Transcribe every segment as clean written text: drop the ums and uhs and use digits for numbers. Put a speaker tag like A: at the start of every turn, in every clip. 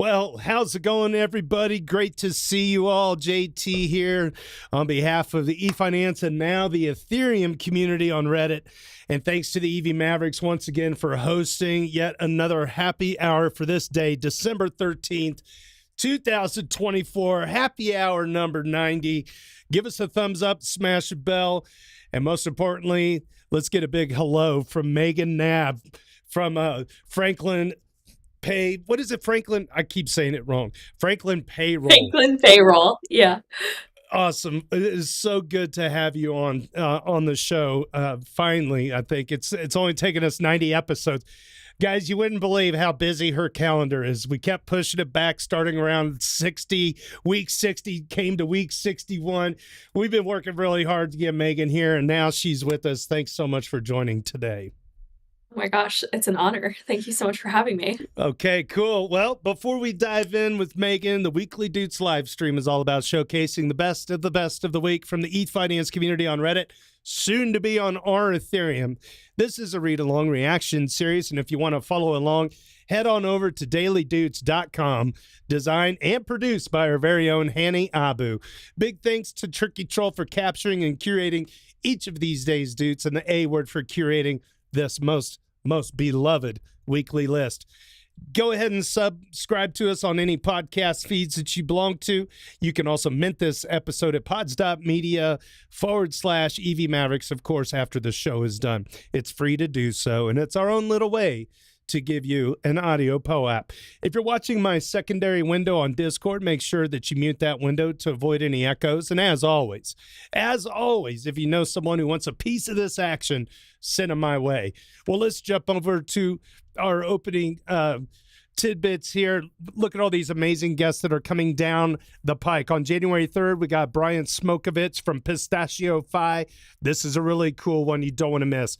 A: Well, how's it going, everybody? Great to see you all. JT here on behalf of the Ethfinance and now the Ethereum community on Reddit. And thanks to the EVMavericks once again for hosting yet another happy hour for this day, December 13th, 2024. Happy hour number 90. Give us a thumbs up, smash a bell, and most importantly, let's get a big hello from Megan Knab from Franklin what is it, Franklin? I keep saying it wrong. Franklin Payroll.
B: Franklin Payroll, yeah.
A: Awesome. It is so good to have you on the show. Finally, I think it's only taken us 90 episodes. Guys, you wouldn't believe how busy her calendar is. We kept pushing it back, starting around 60, week 60, came to week 61. We've been working really hard to get Megan here, and now she's with us. Thanks so much for joining today.
B: Oh my gosh, it's an honor. Thank you so much for having me.
A: Okay, cool. Well, before we dive in with Megan, the Weekly Doots live stream is all about showcasing the best of the week from the Ethfinance community on Reddit, soon to be on our Ethereum. This is a read-along reaction series, and if you want to follow along, head on over to dailydoots.com, designed and produced by our very own Hani Abu. Big thanks to Tricky Troll for capturing and curating each of these days' Doots, and the A word for curating this most beloved weekly list. Go ahead and subscribe to us on any podcast feeds that you belong to. You can also mint this episode at pods.media/EVMavericks, of course, after the show is done. It's free to do so, and it's our own little way to give you an audio POAP. If you're watching my secondary window on Discord, make sure that you mute that window to avoid any echoes. And as always, if you know someone who wants a piece of this action, send them my way. Well, let's jump over to our opening tidbits here. Look at all these amazing guests that are coming down the pike. On January 3rd, we got Brian Smokovich from Pistachio Fi. This is a really cool one you don't want to miss.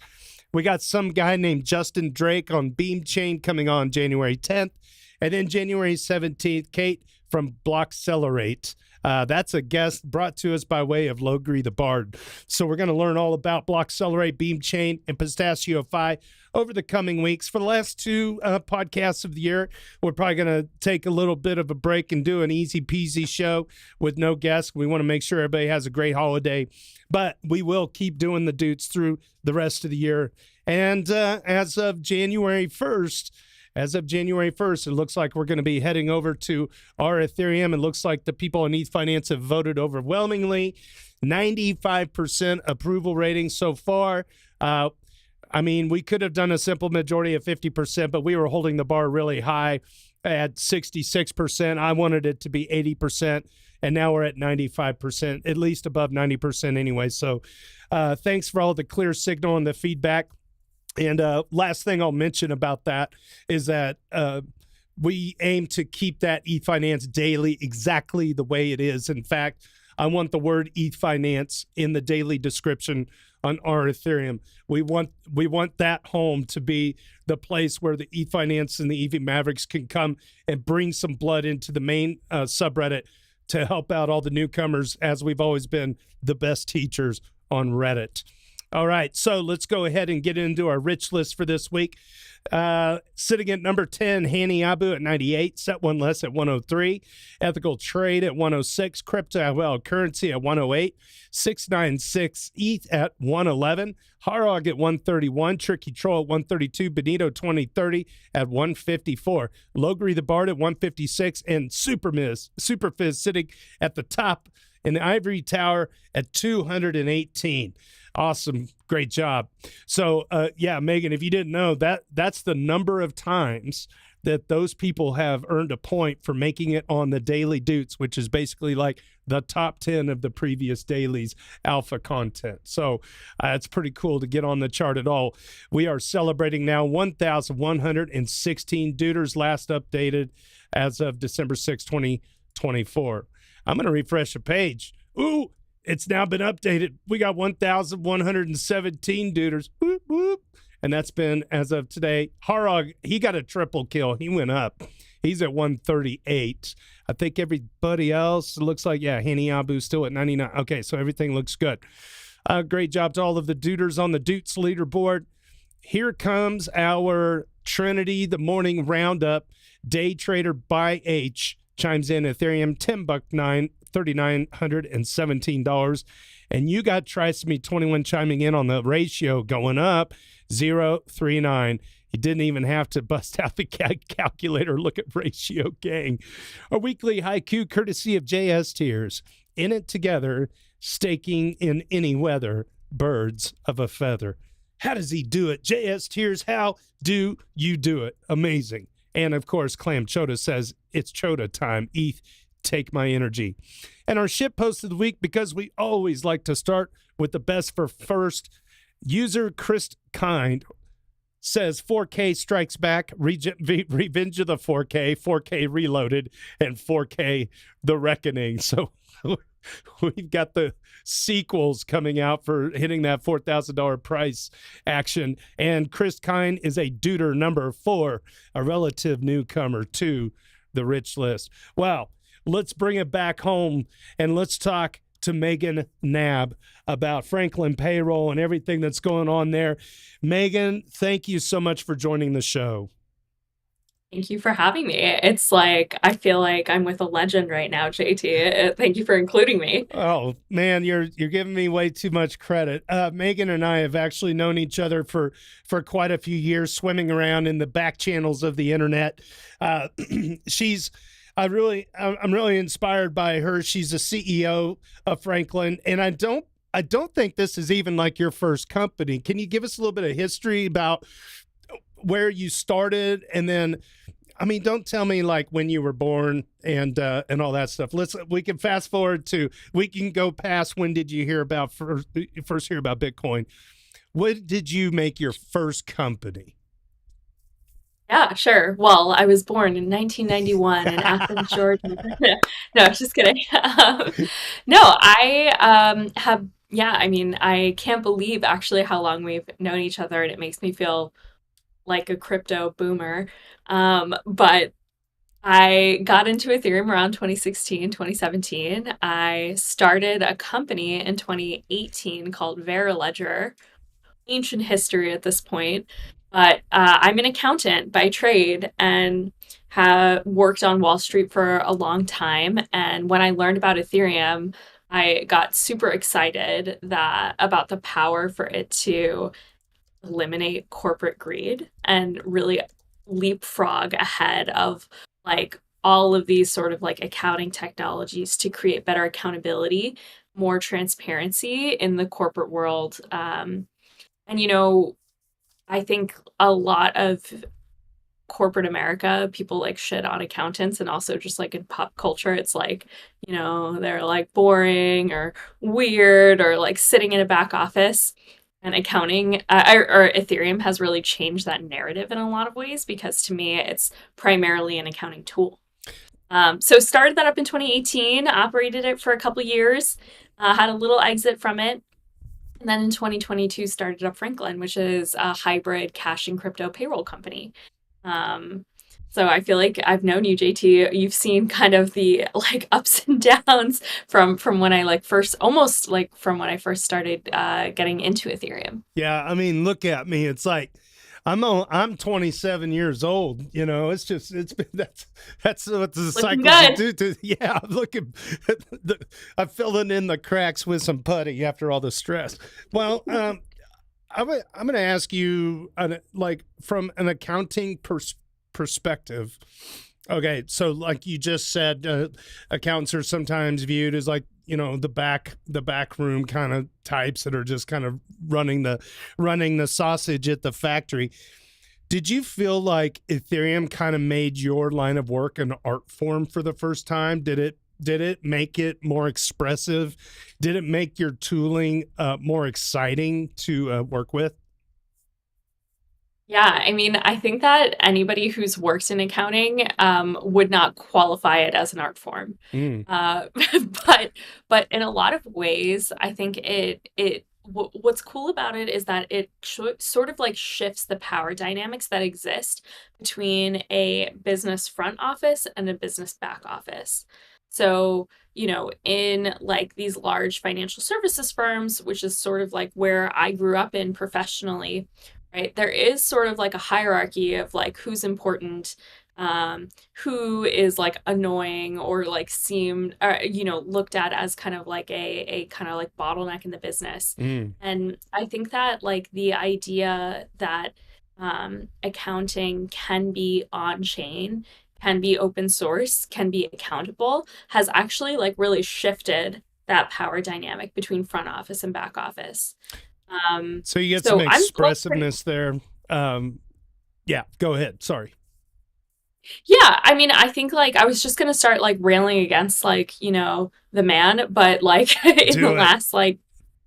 A: We got some guy named Justin Drake on Beam Chain coming on January 10th. And then January 17th, Kate from Blockcelerate. That's a guest brought to us by way of Logri the Bard. So we're going to learn all about Blockcelerate, Beam Chain, and Pistachio Fi over the coming weeks. For the last two podcasts of the year, we're probably going to take a little bit of a break and do an easy peasy show with no guests. We want to make sure everybody has a great holiday, but we will keep doing the Doots through the rest of the year. And as of January 1st, it looks like we're going to be heading over to our Ethereum. It looks like the people in Ethfinance have voted overwhelmingly. 95% approval rating so far. I mean, we could have done a simple majority of 50%, but we were holding the bar really high at 66%. I wanted it to be 80%, and now we're at 95%, at least above 90% anyway. So thanks for all the clear signal and the feedback. And last thing I'll mention about that is that we aim to keep that Ethfinance daily exactly the way it is. In fact, I want the word Ethfinance in the daily description on our Ethereum. We want that home to be the place where the Ethfinance and the EVMavericks can come and bring some blood into the main subreddit to help out all the newcomers, as we've always been the best teachers on Reddit. All right, so let's go ahead and get into our rich list for this week. Sitting at number 10, Hani Abu at 98, Set One Less at 103, Ethical Trade at 106, Crypto Currency at 108, 696 ETH at 111, Harog at 131, Tricky Troll at 132, Benito 2030 at 154, Logri the Bard at 156, and Superfizz sitting at the top in the Ivory Tower at 218. Awesome. Great job. So, yeah, Megan, if you didn't know, that's the number of times that those people have earned a point for making it on the Daily Doots, which is basically like the top 10 of the previous dailies alpha content. So it's pretty cool to get on the chart at all. We are celebrating now 1,116 Dooters, last updated as of December 6, 2024. I'm going to refresh the page. Ooh, it's now been updated. We got 1,117 Dooters. Whoop, whoop. And that's been, as of today, Harog, he got a triple kill. He went up. He's at 138. I think everybody else, it looks like, yeah, Hani Abu still at 99. Okay, so everything looks good. Great job to all of the Dooters on the Doots leaderboard. Here comes our Trinity, the morning roundup. Day trader by H chimes in Ethereum $10.3917. And you got Trisomy 21 chiming in on the ratio going up 0.39. You didn't even have to bust out the calculator, look at ratio gang. A weekly haiku courtesy of JS Tears. In it together, staking in any weather, birds of a feather. How does he do it? JS Tears, how do you do it? Amazing. And of course, Clam Chota says, it's Chota time. ETH, take my energy. And our shit post of the week, because we always like to start with the best for first. User Chris Kind says 4K strikes back, Revenge of the 4K, 4K Reloaded, and 4K The Reckoning. So we've got the sequels coming out for hitting that $4,000 price action. And Chris Kind is a duder number 4, a relative newcomer to the rich list. Well, let's bring it back home and let's talk to Megan Knab about Franklin Payroll and everything that's going on there. Megan, thank you so much for joining the show.
B: Thank you for having me. It's like, I feel like I'm with a legend right now, JT. Thank you for including me.
A: Oh, man, you're giving me way too much credit. Megan and I have actually known each other for quite a few years, swimming around in the back channels of the internet. I'm really inspired by her. She's the CEO of Franklin, and I don't think this is even like your first company. Can you give us a little bit of history about where you started, and then, I mean, don't tell me like when you were born and all that stuff. We can fast forward we can go past when did you hear about first hear about Bitcoin? When did you make your first company?
B: Yeah, sure. Well, I was born in 1991 in Athens, Georgia. No, just kidding. No, I mean, I can't believe actually how long we've known each other, and it makes me feel like a crypto boomer. But I got into Ethereum around 2016, 2017. I started a company in 2018 called Veriledger. Ancient history at this point, but I'm an accountant by trade and have worked on Wall Street for a long time. And when I learned about Ethereum, I got super excited about the power for it to eliminate corporate greed and really leapfrog ahead of like all of these sort of like accounting technologies to create better accountability, more transparency in the corporate world. And, I think a lot of corporate America, people like shit on accountants, and also just like in pop culture, it's like, they're like boring or weird or like sitting in a back office. And accounting or Ethereum has really changed that narrative in a lot of ways, because to me, it's primarily an accounting tool. So started that up in 2018, operated it for a couple years, had a little exit from it. And then in 2022, started up Franklin, which is a hybrid cash and crypto payroll company. So I feel like I've known you, JT. You've seen kind of the like ups and downs from when I from when I first started getting into Ethereum.
A: Yeah, I mean, look at me. It's like I'm 27 years old. It's been that's what the cycles do. Yeah, I'm looking. I'm filling in the cracks with some putty after all the stress. Well, I'm going to ask you, like from an accounting perspective. Okay, so like you just said, accountants are sometimes viewed as like the back room kind of types that are just kind of running the sausage at the factory. Did you feel like Ethereum kind of made your line of work an art form for the first time? Did it make it more expressive? Did it make your tooling more exciting to work with?
B: Yeah, I mean, I think that anybody who's worked in accounting would not qualify it as an art form. Uh, but in a lot of ways, I think what's cool about it is that it sort of like shifts the power dynamics that exist between a business front office and a business back office. So, in like these large financial services firms, which is sort of like where I grew up in professionally, right? There is sort of like a hierarchy of like who's important. who is like annoying or like seemed, looked at as kind of like a kind of like bottleneck in the business.
A: Mm.
B: And I think that like the idea that accounting can be on chain, can be open source, can be accountable, has actually like really shifted that power dynamic between front office and back office.
A: So you get some
B: So I'm still pretty,
A: expressiveness there. Yeah, go ahead. Sorry.
B: yeah, I mean, I think like I was just gonna start like railing against like, the man, but like in the
A: Do it.
B: last like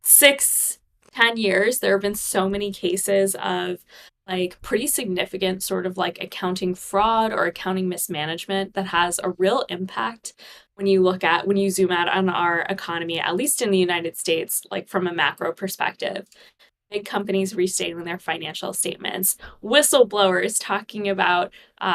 B: 6, 10 years, there have been so many cases of like pretty significant sort of like accounting fraud or accounting mismanagement that has a real impact when you zoom out on our economy, at least in the United States, like from a macro perspective. Big companies restating their financial statements, whistleblowers talking about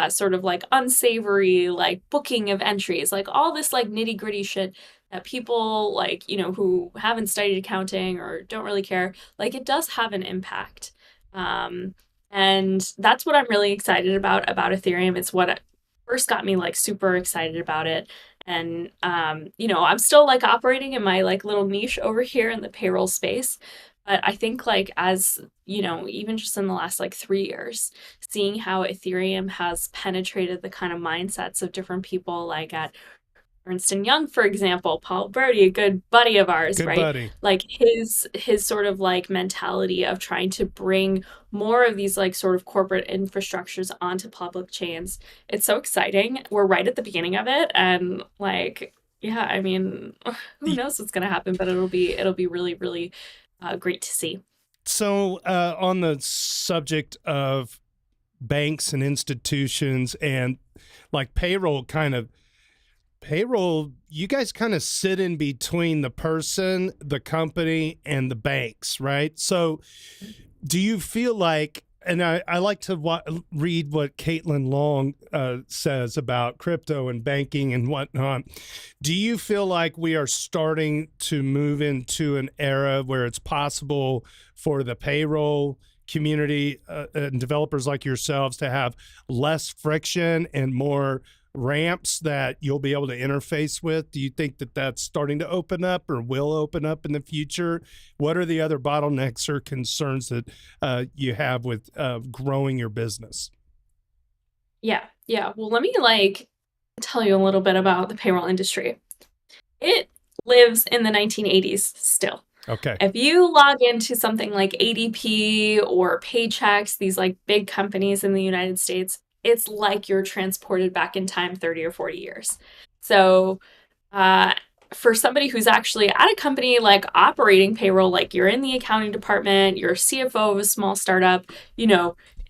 B: sort of like unsavory like booking of entries, like all this like nitty gritty shit that people like, who haven't studied accounting or don't really care, like it does have an impact. Um, and that's what I'm really excited about Ethereum. It's what first got me like super excited about it. And I'm still like operating in my like little niche over here in the payroll space. But I think like as, even just in the last like 3 years, seeing how Ethereum has penetrated the kind of mindsets of different people like at Ernst and Young, for example, Paul Brody, a good buddy of ours,
A: Good
B: right?
A: buddy.
B: Like his sort of like mentality of trying to bring more of these like sort of corporate infrastructures onto public chains. It's so exciting. We're right at the beginning of it, and like, yeah, I mean, who knows what's gonna happen, but it'll be really, really great to see.
A: So, on the subject of banks and institutions and like payroll, you guys kind of sit in between the person, the company, and the banks, right? So, do you feel like, and I like to read what Caitlin Long says about crypto and banking and whatnot. Do you feel like we are starting to move into an era where it's possible for the payroll community and developers like yourselves to have less friction and more ramps that you'll be able to interface with? Do you think that that's starting to open up or will open up in the future? What are the other bottlenecks or concerns that you have with growing your business?
B: Yeah, yeah. Well, let me like tell you a little bit about the payroll industry. It lives in the 1980s still.
A: Okay.
B: If you log into something like ADP or Paychex, these like big companies in the United States, it's like you're transported back in time 30 or 40 years. So, uh, for somebody who's actually at a company like operating payroll, like you're in the accounting department, you're a CFO of a small startup,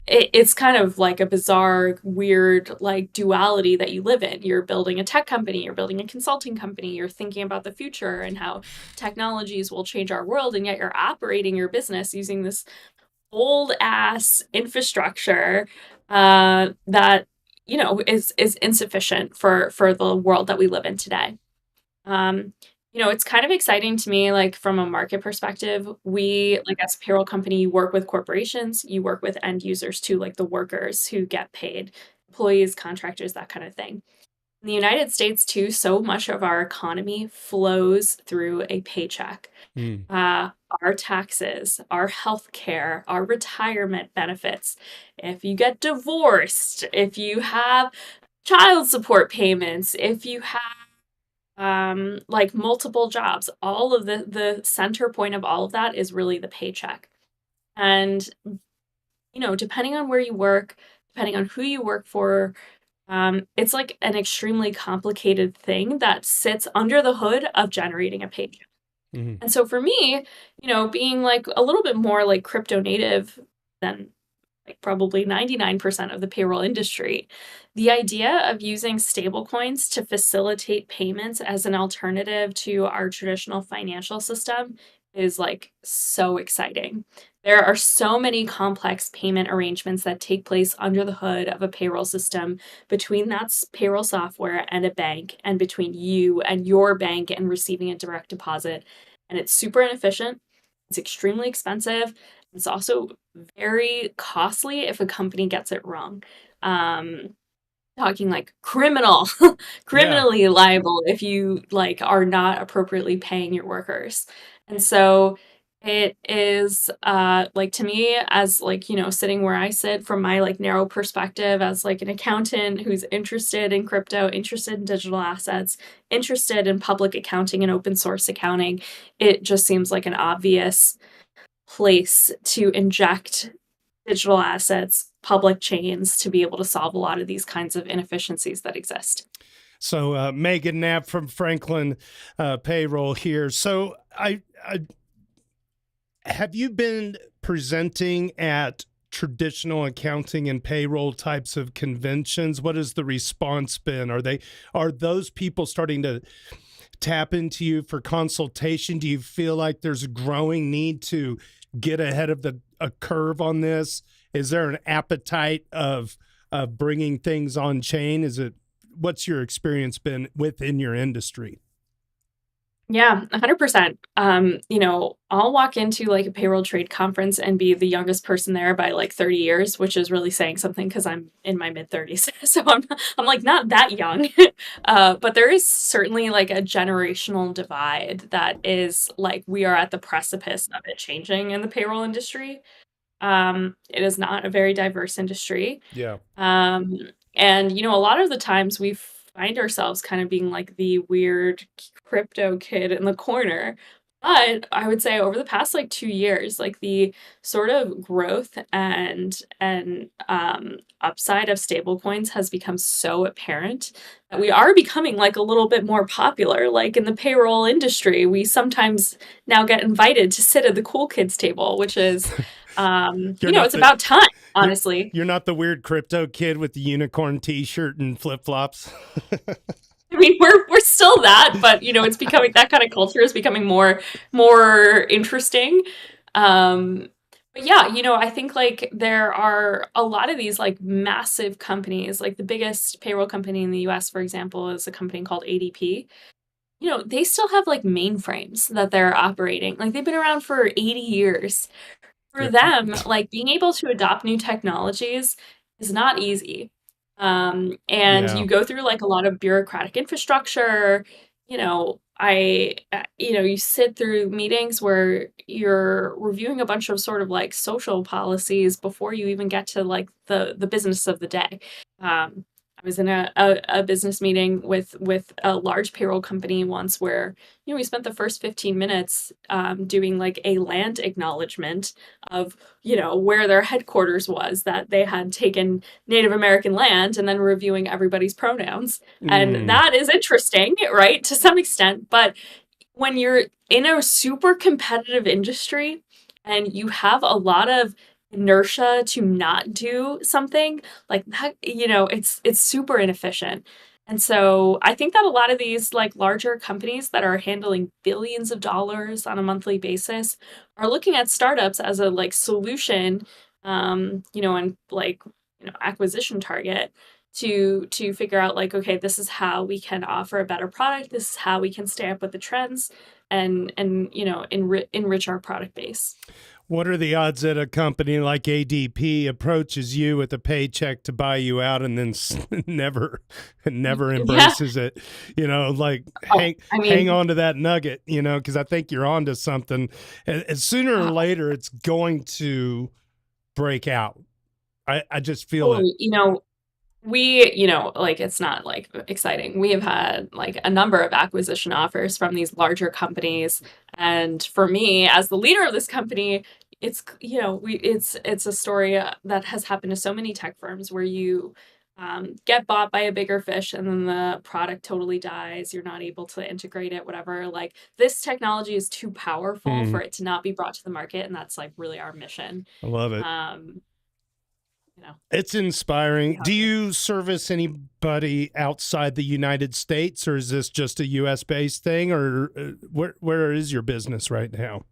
B: it's kind of like a bizarre, weird, like duality that you live in. You're building a tech company, you're building a consulting company, you're thinking about the future and how technologies will change our world, and yet you're operating your business using this old ass infrastructure that is insufficient for the world that we live in today. Um, it's kind of exciting to me, like from a market perspective. We, like as a payroll company, you work with corporations, you work with end users too, like the workers who get paid, employees, contractors, that kind of thing. In the United States, too, so much of our economy flows through a paycheck.
A: Mm.
B: Uh, our taxes, our health care, our retirement benefits. If you get divorced, if you have child support payments, if you have like multiple jobs, all of the center point of all of that is really the paycheck. And depending on where you work, depending on who you work for, it's like an extremely complicated thing that sits under the hood of generating a paycheck.
A: Mm-hmm.
B: And so for me, being like a little bit more like crypto native than like probably 99% of the payroll industry, the idea of using stablecoins to facilitate payments as an alternative to our traditional financial system is like so exciting. There are so many complex payment arrangements that take place under the hood of a payroll system between that payroll software and a bank, and between you and your bank and receiving a direct deposit. And it's super inefficient. It's extremely expensive. It's also very costly if a company gets it wrong. Um, talking like criminal,
A: Yeah.
B: criminally liable if you like are not appropriately paying your workers. And so it is like to me as like, you know, sitting where I sit from my like narrow perspective as like an accountant who's interested in crypto, interested in digital assets, interested in public accounting and open source accounting, it just seems like an obvious place to inject digital assets, public chains to be able to solve a lot of these kinds of inefficiencies that exist.
A: So Megan Knapp from Franklin Payroll here. So I have you been presenting at traditional accounting and payroll types of conventions? What has the response been? Are those people starting to tap into you for consultation? Do you feel like there's a growing need to get ahead of a curve on this? Is there an appetite of bringing things on chain? What's your experience been within your industry?
B: Yeah, 100%. You know, I'll walk into like a payroll trade conference and be the youngest person there by like 30 years, which is really saying something because I'm in my mid 30s. So I'm like not that young. But there is certainly like a generational divide that is like we are at the precipice of it changing in the payroll industry. It is not a very diverse industry.
A: Yeah.
B: Um, and you know, a lot of the times we find ourselves kind of being like the weird crypto kid in the corner. But I would say over the past like 2 years, like the sort of growth and upside of stablecoins has become so apparent that we are becoming like a little bit more popular. Like in the payroll industry, we sometimes now get invited to sit at the cool kids table, which is
A: You're
B: you know,
A: not
B: it's about time,
A: you're
B: honestly.
A: you're not the weird crypto kid with the unicorn t-shirt and flip-flops.
B: I mean, we're still that, but you know, it's becoming that kind of culture is becoming more interesting. Um, but yeah, you know, I think like there are a lot of these like massive companies, like the biggest payroll company in the US, for example, is a company called ADP. You know, they still have like mainframes that they're operating. Like they've been around for 80 years. For
A: Yeah.
B: them, like being able to adopt new technologies is not easy. And
A: Yeah.
B: you go through like a lot of bureaucratic infrastructure. You know, you know, you sit through meetings where you're reviewing a bunch of sort of like social policies before you even get to like the business of the day. I was in a business meeting with a large payroll company once where, you know, we spent the first 15 minutes doing like a land acknowledgement of, you know, where their headquarters was, that they had taken Native American land, and then reviewing everybody's pronouns. And
A: Mm.
B: that is interesting, right, to some extent. But when you're in a super competitive industry and you have a lot of inertia to not do something like that, you know, it's super inefficient. And so I think that a lot of these like larger companies that are handling billions of dollars on a monthly basis are looking at startups as a like solution, you know, and like, you know, acquisition target to figure out like, okay, this is how we can offer a better product. This is how we can stay up with the trends and you know, enrich our product base.
A: What are the odds that a company like ADP approaches you with a paycheck to buy you out and then never
B: Yeah.
A: embraces it? You know, like
B: Oh, I
A: hang
B: mean,
A: on to that nugget, you know, because I think you're onto something. And sooner or
B: uh,
A: later, it's going to break out. I just feel it.
B: totally. You know, we, you know, like it's not like exciting. We have had like a number of acquisition offers from these larger companies. And for me, as the leader of this company, it's, you know, it's a story that has happened to so many tech firms where you get bought by a bigger fish and then the product totally dies. You're not able to integrate it, whatever. Like this technology is too powerful
A: Mm,
B: for it to not be brought to the market. And that's like really our mission.
A: I love it.
B: Um, you know,
A: It's
B: see
A: inspiring.
B: how
A: Do
B: it goes.
A: you service anybody outside the United States, or is this just a U.S. based thing, or where is your business right now?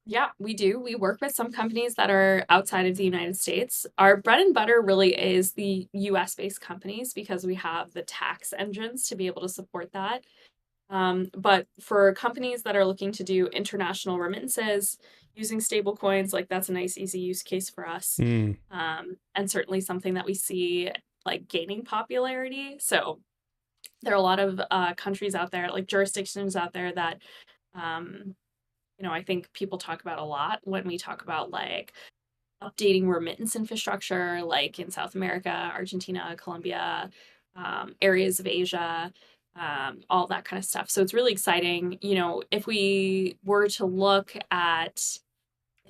B: Yeah, we do. We work with some companies that are outside of the United States. Our bread and butter really is the US based companies because we have the tax engines to be able to support that. But for companies that are looking to do international remittances using stable coins, like that's a nice, easy use case for us.
A: Mm.
B: And certainly something that we see like gaining popularity. So there are a lot of countries out there, like jurisdictions out there that I think people talk about a lot when we talk about like updating remittance infrastructure, like in South America, Argentina, Colombia, areas of Asia, all that kind of stuff. So it's really exciting. If we were to look at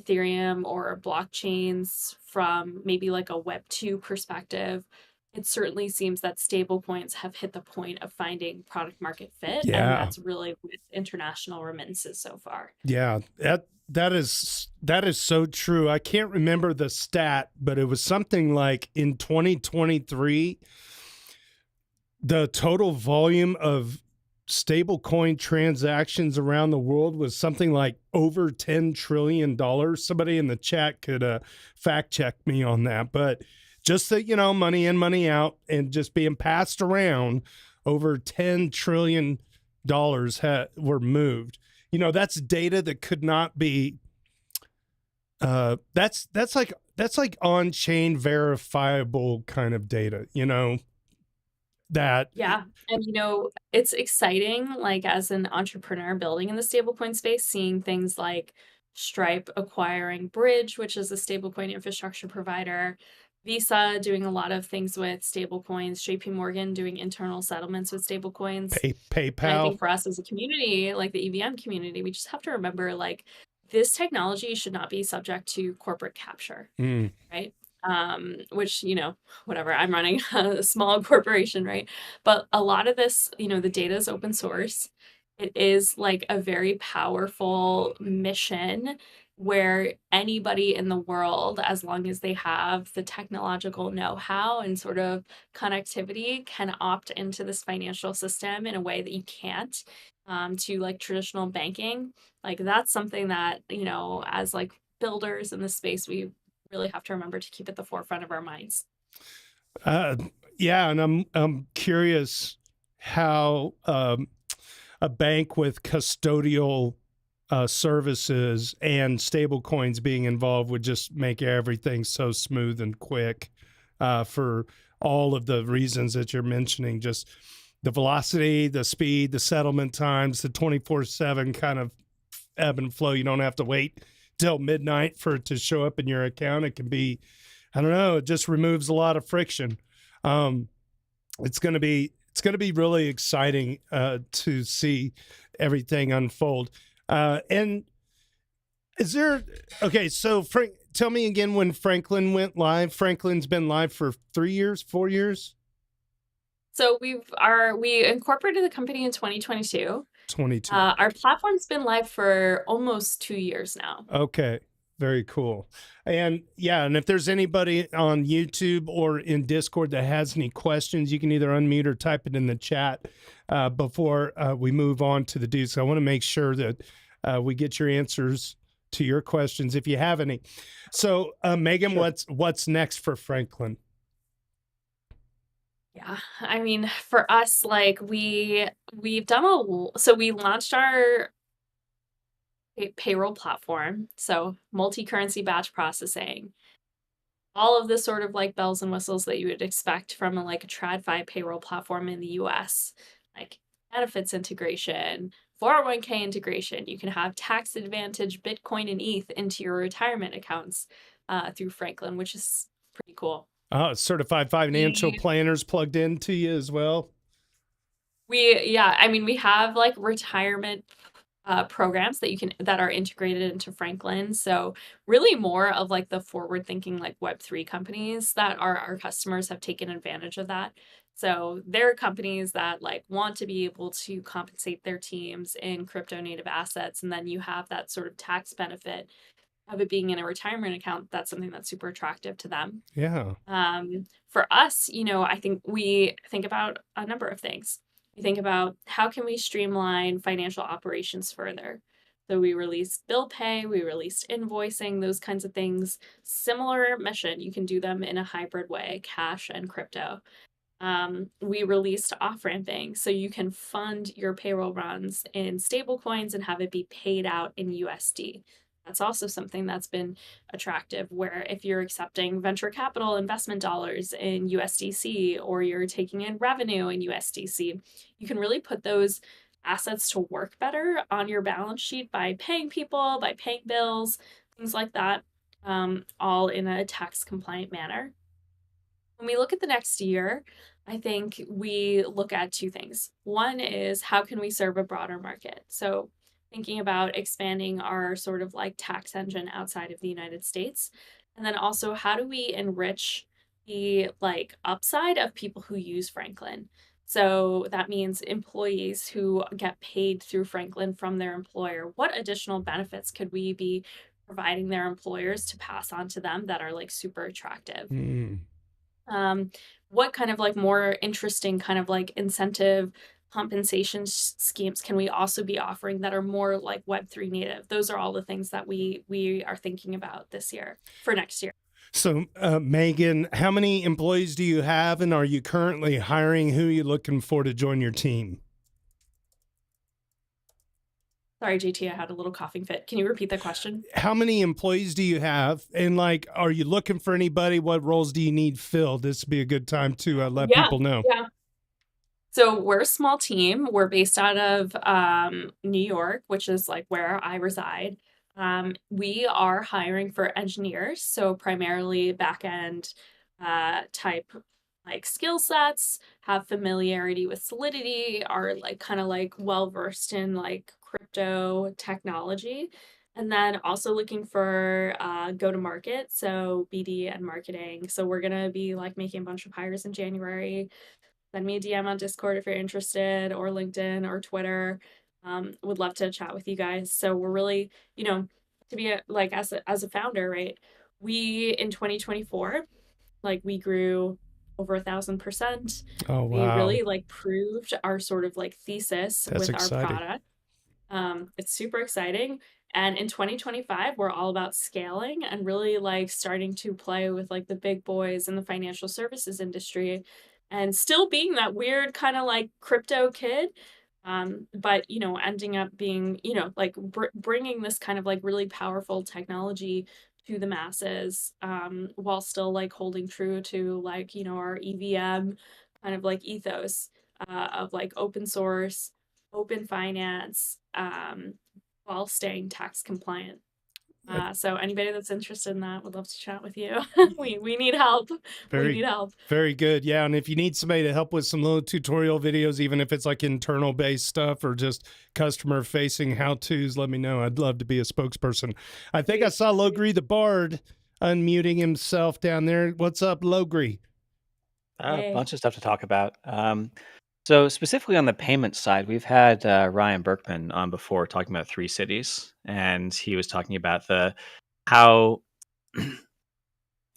B: Ethereum or blockchains from maybe like a Web 2 perspective, it certainly seems that stablecoins have hit the point of finding product market fit, and
A: Yeah.
B: that's really with international remittances so far.
A: Yeah. That is so true. I can't remember the stat, but it was something like in 2023, the total volume of stablecoin transactions around the world was something like over $10 trillion. Somebody in the chat could fact check me on that. But just that, money in, money out, and just being passed around, over $10 trillion were moved. That's data that could not be, that's like on-chain verifiable kind of data, that.
B: Yeah. And it's exciting, like as an entrepreneur building in the stablecoin space, seeing things like Stripe acquiring Bridge, which is a stablecoin infrastructure provider, Visa doing a lot of things with stablecoins, JP Morgan doing internal settlements with stablecoins. And I
A: PayPal.
B: think for us as a community, like the EVM community, we just have to remember like this technology should not be subject to corporate capture, right? Which, whatever, I'm running a small corporation, right? But a lot of this, the data is open source. It is like a very powerful mission where anybody in the world, as long as they have the technological know-how and sort of connectivity, can opt into this financial system in a way that you can't to like traditional banking. Like that's something that, as like builders in this space, we really have to remember to keep at the forefront of our minds.
A: Yeah, and I'm curious how a bank with custodial services and stablecoins being involved would just make everything so smooth and quick for all of the reasons that you're mentioning. Just the velocity, the speed, the settlement times, the 24/7 kind of ebb and flow. You don't have to wait till midnight for it to show up in your account. It can be, I don't know, it just removes a lot of friction. It's going to be really exciting to see everything unfold. And is there, okay, so Frank, tell me again when Franklin went live. Franklin's been live for 3 years, 4 years?
B: So we incorporated the company in 2022.
A: 22.
B: Our platform's been live for almost 2 years now.
A: Okay. Very cool. And yeah, and if there's anybody on YouTube or in Discord that has any questions, you can either unmute or type it in the chat before we move on to the dudes. So I want to make sure that we get your answers to your questions if you have any. So Megan,
B: Sure.
A: what's next for Franklin?
B: Yeah, I mean, for us, like we've done so we launched our payroll platform, so multi-currency batch processing, all of the sort of like bells and whistles that you would expect from a TradFi payroll platform in the US, like benefits integration, 401k integration. You can have tax advantage Bitcoin and ETH into your retirement accounts through Franklin, which is pretty cool.
A: Certified financial planners plugged into you as well.
B: We have like retirement programs that are integrated into Franklin. So really more of like the forward thinking like Web3 companies that are our customers have taken advantage of that. So they're companies that like want to be able to compensate their teams in crypto native assets. And then you have that sort of tax benefit of it being in a retirement account. That's something that's super attractive to them.
A: Yeah.
B: For us, I think we think about a number of things. We think about how can we streamline financial operations further. So we released bill pay, we released invoicing, those kinds of things. Similar mission, you can do them in a hybrid way, cash and crypto. We released off-ramping, so you can fund your payroll runs in stable coins and have it be paid out in USD. That's also something that's been attractive, where if you're accepting venture capital investment dollars in USDC or you're taking in revenue in USDC, you can really put those assets to work better on your balance sheet by paying people, by paying bills, things like that, all in a tax compliant manner. When we look at the next year, I think we look at two things. One is how can we serve a broader market? So, thinking about expanding our sort of like tax engine outside of the United States. And then also, how do we enrich the like upside of people who use Franklin? So that means employees who get paid through Franklin from their employer. What additional benefits could we be providing their employers to pass on to them that are like super attractive?
A: Mm.
B: um, what kind of like more interesting kind of like incentive compensation schemes can we also be offering that are more like Web3 native? Those are all the things that we are thinking about this year for next year.
A: So, Megan, how many employees do you have, and are you currently hiring? Who are you looking for to join your team?
B: Sorry, JT, I had a little coughing fit. Can you repeat that question?
A: How many employees do you have, and like, are you looking for anybody? What roles do you need filled? This would be a good time to let
B: Yeah,
A: people know.
B: yeah. So we're a small team. We're based out of New York, which is like where I reside. We are hiring for engineers, so primarily back end type like skill sets, have familiarity with Solidity, are like kind of like well versed in like crypto technology. And then also looking for go to market, so BD and marketing. So we're gonna be like making a bunch of hires in January. Send me a DM on Discord if you're interested, or LinkedIn or Twitter. Would love to chat with you guys. So we're really, to be like as a founder, right? We in 2024, like we grew over 1,000%.
A: Oh,
B: We
A: wow.
B: really like proved our sort of like thesis
A: That's
B: with our
A: exciting.
B: product. It's super exciting. And in 2025, we're all about scaling and really like starting to play with like the big boys in the financial services industry and still being that weird kind of like crypto kid. But, ending up being, like bringing this kind of like really powerful technology to the masses, while still like holding true to like, our EVM kind of like ethos, of like open source, open finance, while staying tax compliant. So anybody that's interested in that would love to chat with you. We need help. We
A: Very,
B: need help.
A: very good. Yeah. And if you need somebody to help with some little tutorial videos, even if it's like internal based stuff or just customer facing how to's, let me know. I'd love to be a spokesperson. I think I saw Logri the Bard unmuting himself down there. What's up, Logri?
C: A
B: Hey.
C: bunch of stuff to talk about. So specifically on the payment side, we've had Ryan Berkman on before talking about three cities, and he was talking about the how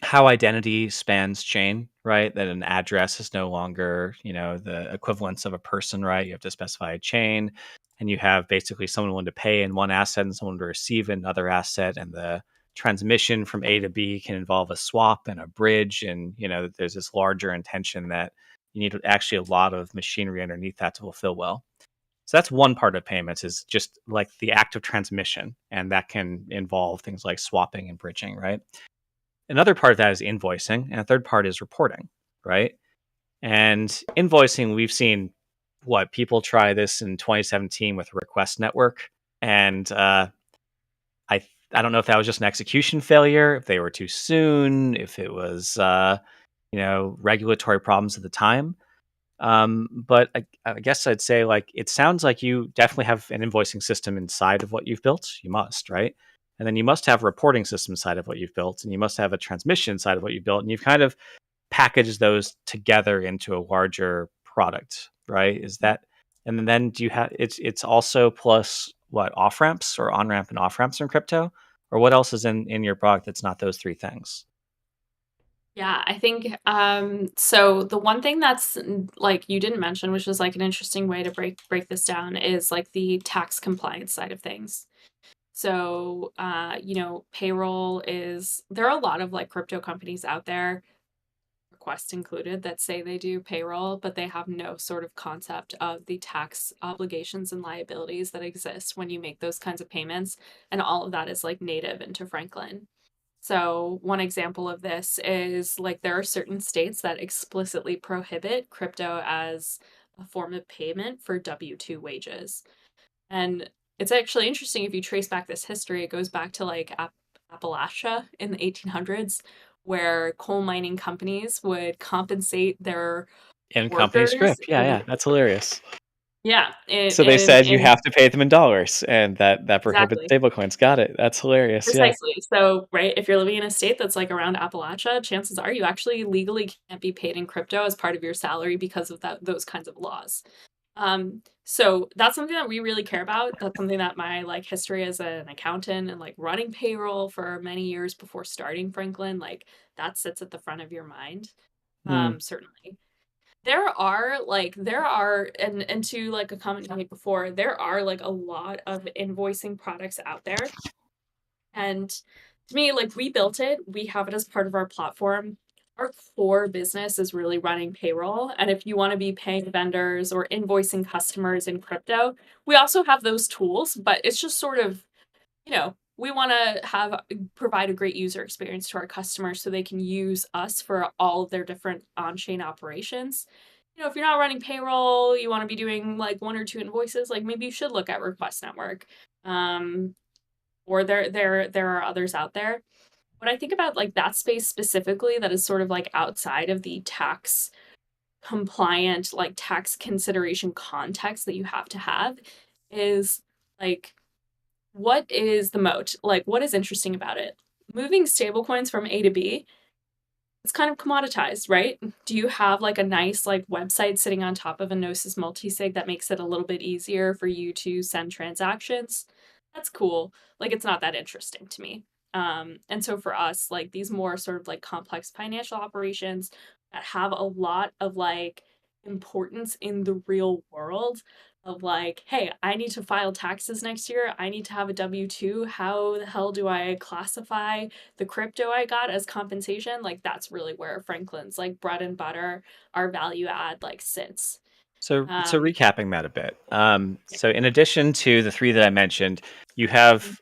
C: how identity spans chain, right? That an address is no longer, the equivalence of a person, right? You have to specify a chain, and you have basically someone willing to pay in one asset and someone to receive another asset, and the transmission from A to B can involve a swap and a bridge, and there's this larger intention that you need actually a lot of machinery underneath that to fulfill well. So that's one part of payments, is just like the act of transmission, and that can involve things like swapping and bridging, right? Another part of that is invoicing, and a third part is reporting, right? And invoicing, we've seen what people try this in 2017 with Request Network, and I don't know if that was just an execution failure, if they were too soon, if it was regulatory problems at the time. But I guess I'd say, like, it sounds like you definitely have an invoicing system inside of what you've built. You must, right? And then you must have a reporting system inside of what you've built, and you must have a transmission inside of what you've built, and you've kind of packaged those together into a larger product, right? Is that, and then do you have it's also plus what, off ramps or on ramp and off ramps in crypto, or what else is in your product that's not those three things?
B: Yeah, I think so the one thing that's like you didn't mention, which is like an interesting way to break this down, is like the tax compliance side of things. So Payroll is there are a lot of like crypto companies out there requests included that say they do payroll, but they have no sort of concept of the tax obligations and liabilities that exist when you make those kinds of payments. And all of that is like native into Franklin. So one example of this is like there are certain states that explicitly prohibit crypto as a form of payment for W-2 wages. And it's actually interesting if you trace back this history, it goes back to like Appalachia in the 1800s, where coal mining companies would compensate their
C: In company
B: workers.
C: script. Yeah, that's hilarious.
B: Yeah.
C: So they said you have to pay them in dollars, and that prohibits
B: Exactly.
C: stablecoins. Got it. That's hilarious.
B: Precisely. So, right, if you're living in a state that's like around Appalachia, chances are you actually legally can't be paid in crypto as part of your salary because of those kinds of laws. So that's something that we really care about. That's something that my like history as an accountant and like running payroll for many years before starting Franklin, like that sits at the front of your mind. Certainly. And to like a comment you made before, there are like a lot of invoicing products out there. And to me, like we built it, we have it as part of our platform. Our core business is really running payroll. And if you want to be paying vendors or invoicing customers in crypto, we also have those tools, but it's just sort of, we want to provide a great user experience to our customers so they can use us for all of their different on-chain operations. If you're not running payroll, you want to be doing like 1 or 2 invoices, like maybe you should look at Request Network. Or there are others out there. When I think about like that space specifically, that is sort of like outside of the tax compliant, like tax consideration context that you have to have, is like, what is the moat? Like, what is interesting about it? Moving stablecoins from A to B, it's kind of commoditized, right? Do you have like a nice like website sitting on top of a Gnosis multisig that makes it a little bit easier for you to send transactions? That's cool. Like it's not that interesting to me. And so for us, like these more sort of like complex financial operations that have a lot of like importance in the real world of like, hey, I need to file taxes next year. I need to have a W-2. How the hell do I classify the crypto I got as compensation? Like that's really where Franklin's like bread and butter, our value add like sits.
C: So recapping that a bit. So in addition to the 3 that I mentioned, you have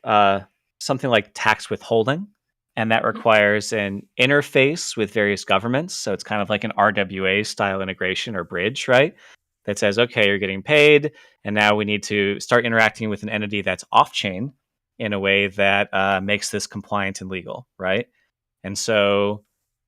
C: something like tax withholding, and that requires an interface with various governments. So it's kind of like an RWA style integration or bridge, right? That says, okay, you're getting paid, and now we need to start interacting with an entity that's off chain in a way that makes this compliant and legal, right? And so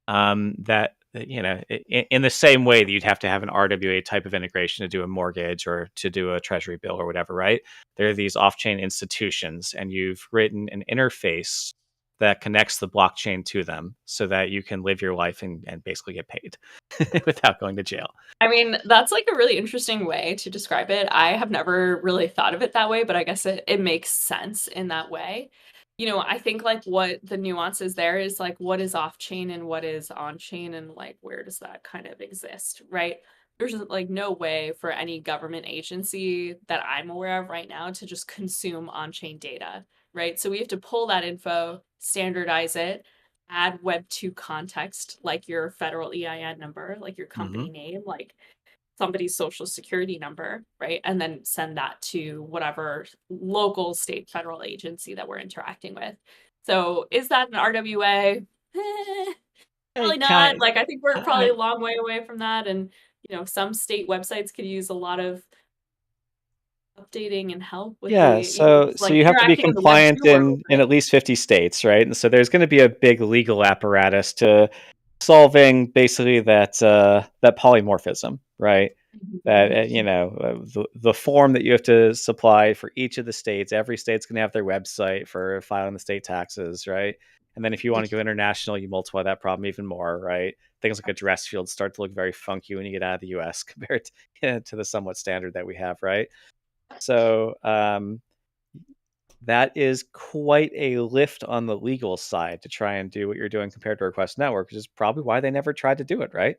C: that in the same way that you'd have to have an RWA type of integration to do a mortgage or to do a treasury bill or whatever, right? There are these off-chain institutions, and you've written an interface that connects the blockchain to them so that you can live your life and basically get paid without going to jail.
B: I mean, that's like a really interesting way to describe it. I have never really thought of it that way, but I guess it makes sense in that way. I think like what the nuance is there is like what is off chain and what is on chain and like where does that kind of exist, right? There's like no way for any government agency that I'm aware of right now to just consume on chain data, right? So we have to pull that info, standardize it, add Web2 context, like your federal EIN number, like your company name, like somebody's social security number, right? And then send that to whatever local, state, federal agency that we're interacting with. So is that an RWA? Probably not. Like I think we're probably a long way away from that. And some state websites could use a lot of updating and help with
C: so
B: like
C: you have to be
B: interacting in the Web2
C: compliant
B: world,
C: in at least 50 states, right? And so there's going to be a big legal apparatus to solving basically that polymorphism, right? That the form that you have to supply for each of the states, every state's going to have their website for filing the state taxes, right? And then if you want to go international, you multiply that problem even more, right? Things like address fields start to look very funky when you get out of the US compared to the somewhat standard that we have, right? So that is quite a lift on the legal side to try and do what you're doing compared to Request Network, which is probably why they never tried to do it, right?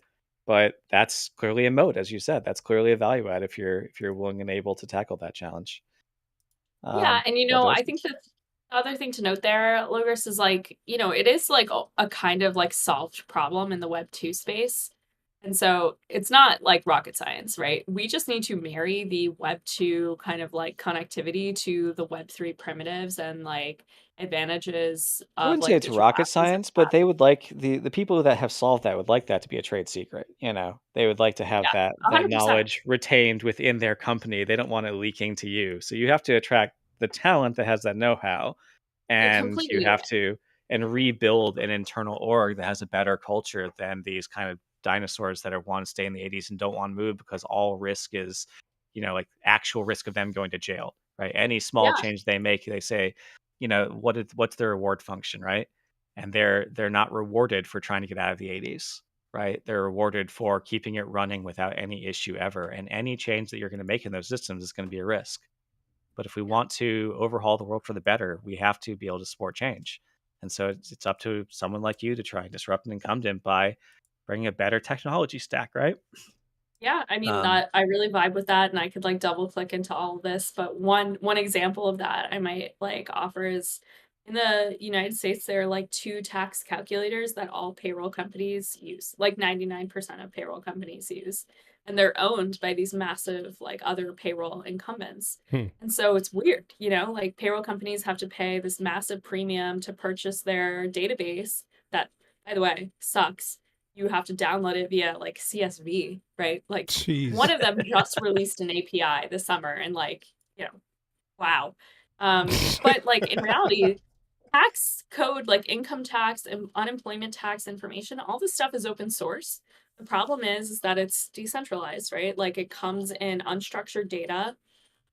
C: But that's clearly a moat, as you said. That's clearly a value add if you're willing and able to tackle that challenge.
B: Yeah, and I think Other thing to note there, Logos, is like, it is like a kind of like solved problem in the Web 2 space. And so it's not like rocket science, right? We just need to marry the Web 2 kind of like connectivity to the Web 3 primitives and like advantages
C: I
B: of
C: wouldn't say
B: like
C: it's
B: digital
C: rocket
B: assets that
C: science,
B: we
C: but
B: have.
C: they would like the people that have solved that would like that to be a trade secret. They would like to have
B: Yeah,
C: that
B: 100%.
C: knowledge retained within their company. They don't want it leaking to you. So you have to attract the talent that has that know-how,
B: I
C: and you
B: completely.
C: have to and rebuild an internal org that has a better culture than these kind of dinosaurs that are want to stay in the 80s and don't want to move because all risk is, like actual risk of them going to jail, right? Any small
B: Yeah.
C: change they make, they say, what's the reward function, right? And they're not rewarded for trying to get out of the 80s, right? They're rewarded for keeping it running without any issue ever. And any change that you're going to make in those systems is going to be a risk. But if we want to overhaul the world for the better, we have to be able to support change. And so it's up to someone like you to try and disrupt an incumbent by bringing a better technology stack, right?
B: Yeah, I mean
C: Um,
B: that I really vibe with that, and I could like double click into all of this. But one example of that I might like offer is in the United States, there are like two tax calculators that all payroll companies use, like 99% of payroll companies use, and they're owned by these massive like other payroll incumbents.
A: Hmm.
B: And so it's weird, like payroll companies have to pay this massive premium to purchase their database that, by the way, sucks. You have to download it via like CSV, right? Like one
A: Jeez.
B: of them just released an API this summer and like, wow. But like in reality, tax code, like income tax and unemployment tax information, all this stuff is open source. The problem is that it's decentralized, right? Like it comes in unstructured data.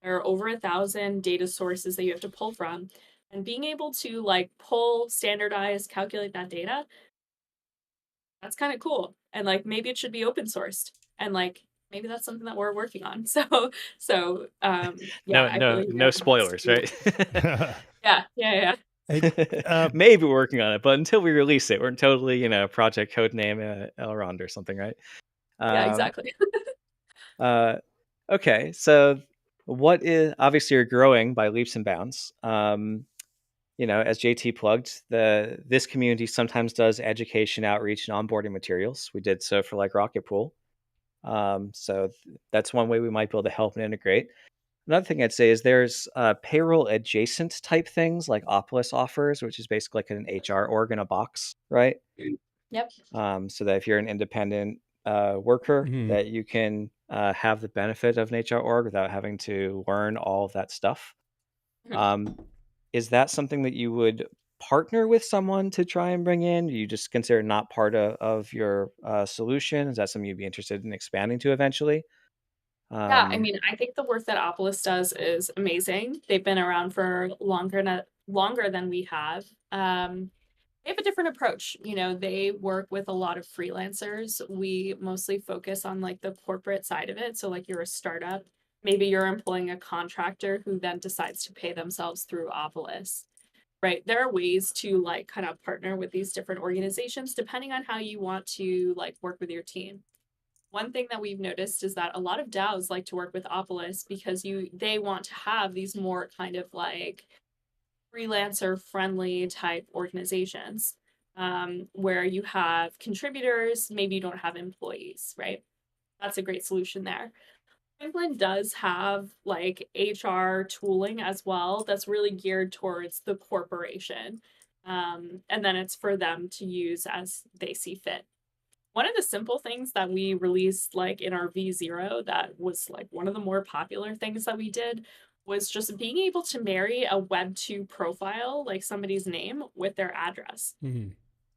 B: There are over 1,000 data sources that you have to pull from. And being able to like pull, standardize, calculate that data, that's kind of cool. And like maybe it should be open sourced. And like maybe that's something that we're working on. So yeah,
C: no,
B: I feel
C: no,
B: like
C: no
B: there needs to
C: spoilers,
B: be.
C: right?
B: Yeah.
A: I,
C: Maybe working on it, but until we release it, we're totally, project code name Elrond or something, right?
B: Yeah,
C: Um,
B: exactly.
C: uh, okay, so what is obviously you're growing by leaps and bounds. As JT plugged, this community sometimes does education, outreach, and onboarding materials. We did so for like Rocket Pool. So that's one way we might be able to help and integrate. Another thing I'd say is there's payroll adjacent type things like Opolis offers, which is basically like an HR org in a box, right?
B: Yep.
C: So that if you're an independent worker,
A: Mhm.
C: that you can have the benefit of an HR org without having to learn all of that stuff.
B: Mhm.
C: Um, is that something that you would partner with someone to try and bring in? Do you just consider it not part of your solution? Is that something you'd be interested in expanding to eventually?
B: Yeah, I
C: Um,
B: mean, I think the work that Opolis does is amazing. They've been around for longer than we have. They have a different approach. They work with a lot of freelancers. We mostly focus on like the corporate side of it. So like you're a startup, maybe you're employing a contractor who then decides to pay themselves through Opolis. Right. There are ways to like kind of partner with these different organizations depending on how you want to like work with your team. One thing that we've noticed is that a lot of DAOs like to work with Opolis because they want to have these more kind of like freelancer friendly type organizations, where you have contributors, maybe you don't have employees, right? That's a great solution there. Franklin does have like HR tooling as well that's really geared towards the corporation. And then it's for them to use as they see fit. One of the simple things that we released like in our V0 that was like one of the more popular things that we did was just being able to marry a Web2 profile, like somebody's name, with their address.
A: Mhm.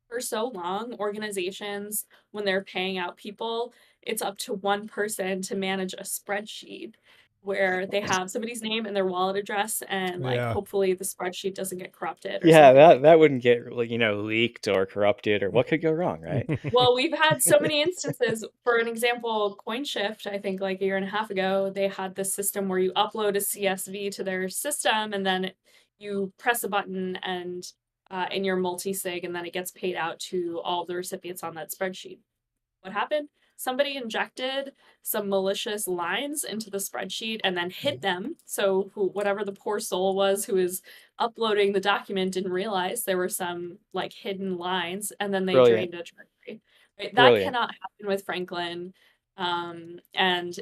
B: For so long, organizations, when they're paying out people, it's up to one person to manage a spreadsheet where they have somebody's name and their wallet address, and like
A: Yeah.
B: hopefully the spreadsheet doesn't get corrupted or
C: yeah,
B: something
C: that
B: like that.
C: that wouldn't get like leaked or corrupted or what could go wrong, right?
B: Well, we've had so many instances. For an example, CoinShift, I think like a year and a half ago, they had this system where you upload a CSV to their system and then you press a button and in your multi-sig, and then it gets paid out to all of the recipients on that spreadsheet. What happened? somebody injected some malicious lines into the spreadsheet and then hid them. So whatever the poor soul was who is uploading the document didn't realize there were some like hidden lines, and then they
C: Brilliant.
B: drained a treasury. Right? That
C: Brilliant.
B: cannot happen with Franklin. And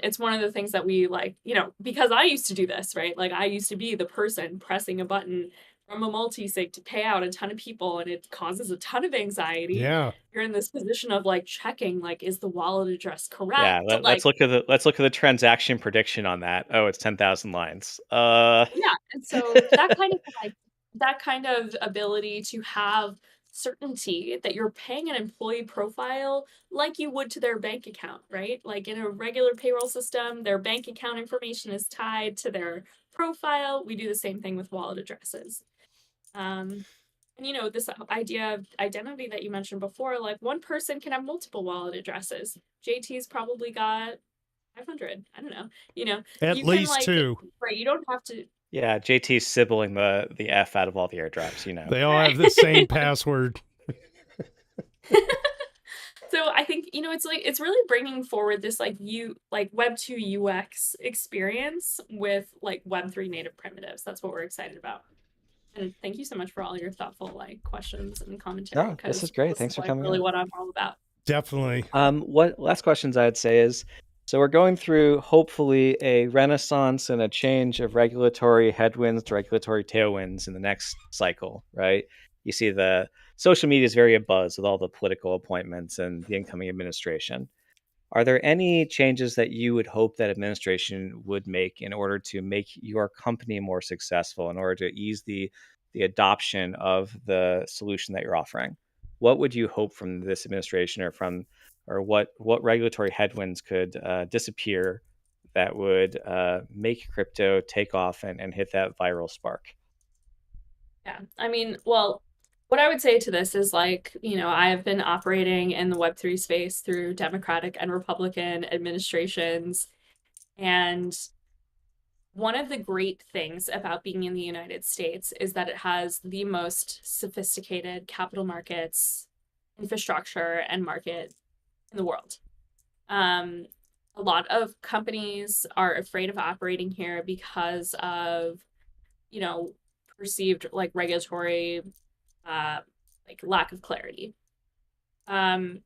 B: it's one of the things that we like, because I used to do this, right? Like I used to be the person pressing a button from a multi-sig to pay out a ton of people, and it causes a ton of anxiety.
A: Yeah.
B: You're in this position of like checking, like, is the wallet address correct?
C: Yeah, let's look at the transaction prediction on that. Oh, it's 10,000 lines.
B: Yeah, and so that kind of ability to have certainty that you're paying an employee profile like you would to their bank account, right? Like in a regular payroll system, their bank account information is tied to their profile. We do the same thing with wallet addresses. And this idea of identity that you mentioned before, like one person can have multiple wallet addresses. JT's probably got 500. I don't know.
A: At
B: You
A: least
B: can like,
A: two.
B: right? You don't have to.
C: Yeah, JT's sibling the F out of all the airdrops,
A: They all have the same password.
B: So I think it's really bringing forward this like Web 2 UX experience with like Web 3 native primitives. That's what we're excited about. And thank you so much for all your thoughtful like questions and commentary.
C: No, this is great. Thanks for coming
B: really
C: on.
B: what I'm all about.
A: Definitely.
C: What last questions I'd say is, so we're going through hopefully a renaissance and a change of regulatory headwinds to regulatory tailwinds in the next cycle, right? You see the social media is very abuzz with all the political appointments and the incoming administration. Are there any changes that you would hope that administration would make in order to make your company more successful, in order to ease the adoption of the solution that you're offering? What would you hope from this administration, or what regulatory headwinds could disappear that would make crypto take off and hit that viral spark?
B: Yeah, I mean, well, what I would say to this is like, I have been operating in the Web3 space through Democratic and Republican administrations. And one of the great things about being in the United States is that it has the most sophisticated capital markets, infrastructure, and market in the world. A lot of companies are afraid of operating here because of, perceived like regulatory like lack of clarity. It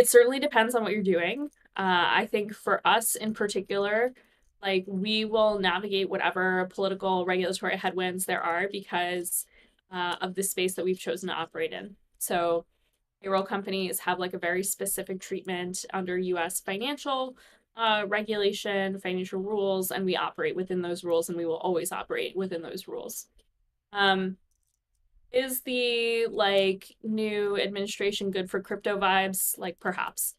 B: certainly depends on what you're doing. I think for us in particular, like we will navigate whatever political regulatory headwinds there are because of the space that we've chosen to operate in. So payroll companies have like a very specific treatment under US financial regulation, financial rules, and we operate within those rules, and we will always operate within those rules. Is the like new administration good for crypto vibes? Like perhaps.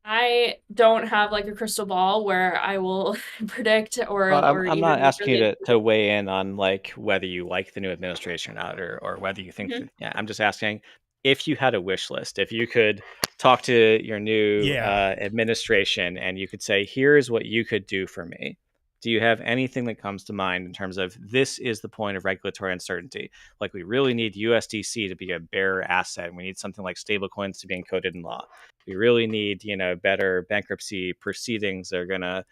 B: I don't have like a crystal ball where I will predict or
C: I'm
B: even
C: not asking
B: really
C: you to weigh in on like whether you like the new administration or not, or whether you think
B: Mhm.
C: yeah, I'm just asking if you had a wish list, if you could talk to your new administration and you could say, here's what you could do for me. Do you have anything that comes to mind in terms of this is the point of regulatory uncertainty? Like we really need USDC to be a bearer asset. We need something like stablecoins to be encoded in law. We really need, better bankruptcy proceedings that are going to,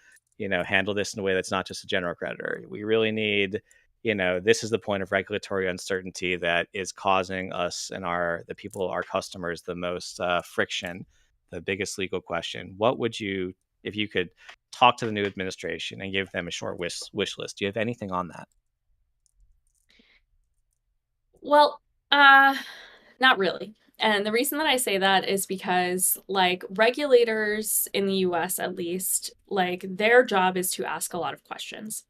C: handle this in a way that's not just a general creditor. We really need, this is the point of regulatory uncertainty that is causing us and our customers, the most friction, the biggest legal question. What would you, if you could talk to the new administration and give them a short wish list? Do you have anything on that?
B: Well, not really. And the reason that I say that is because like regulators in the US at least, like their job is to ask a lot of questions.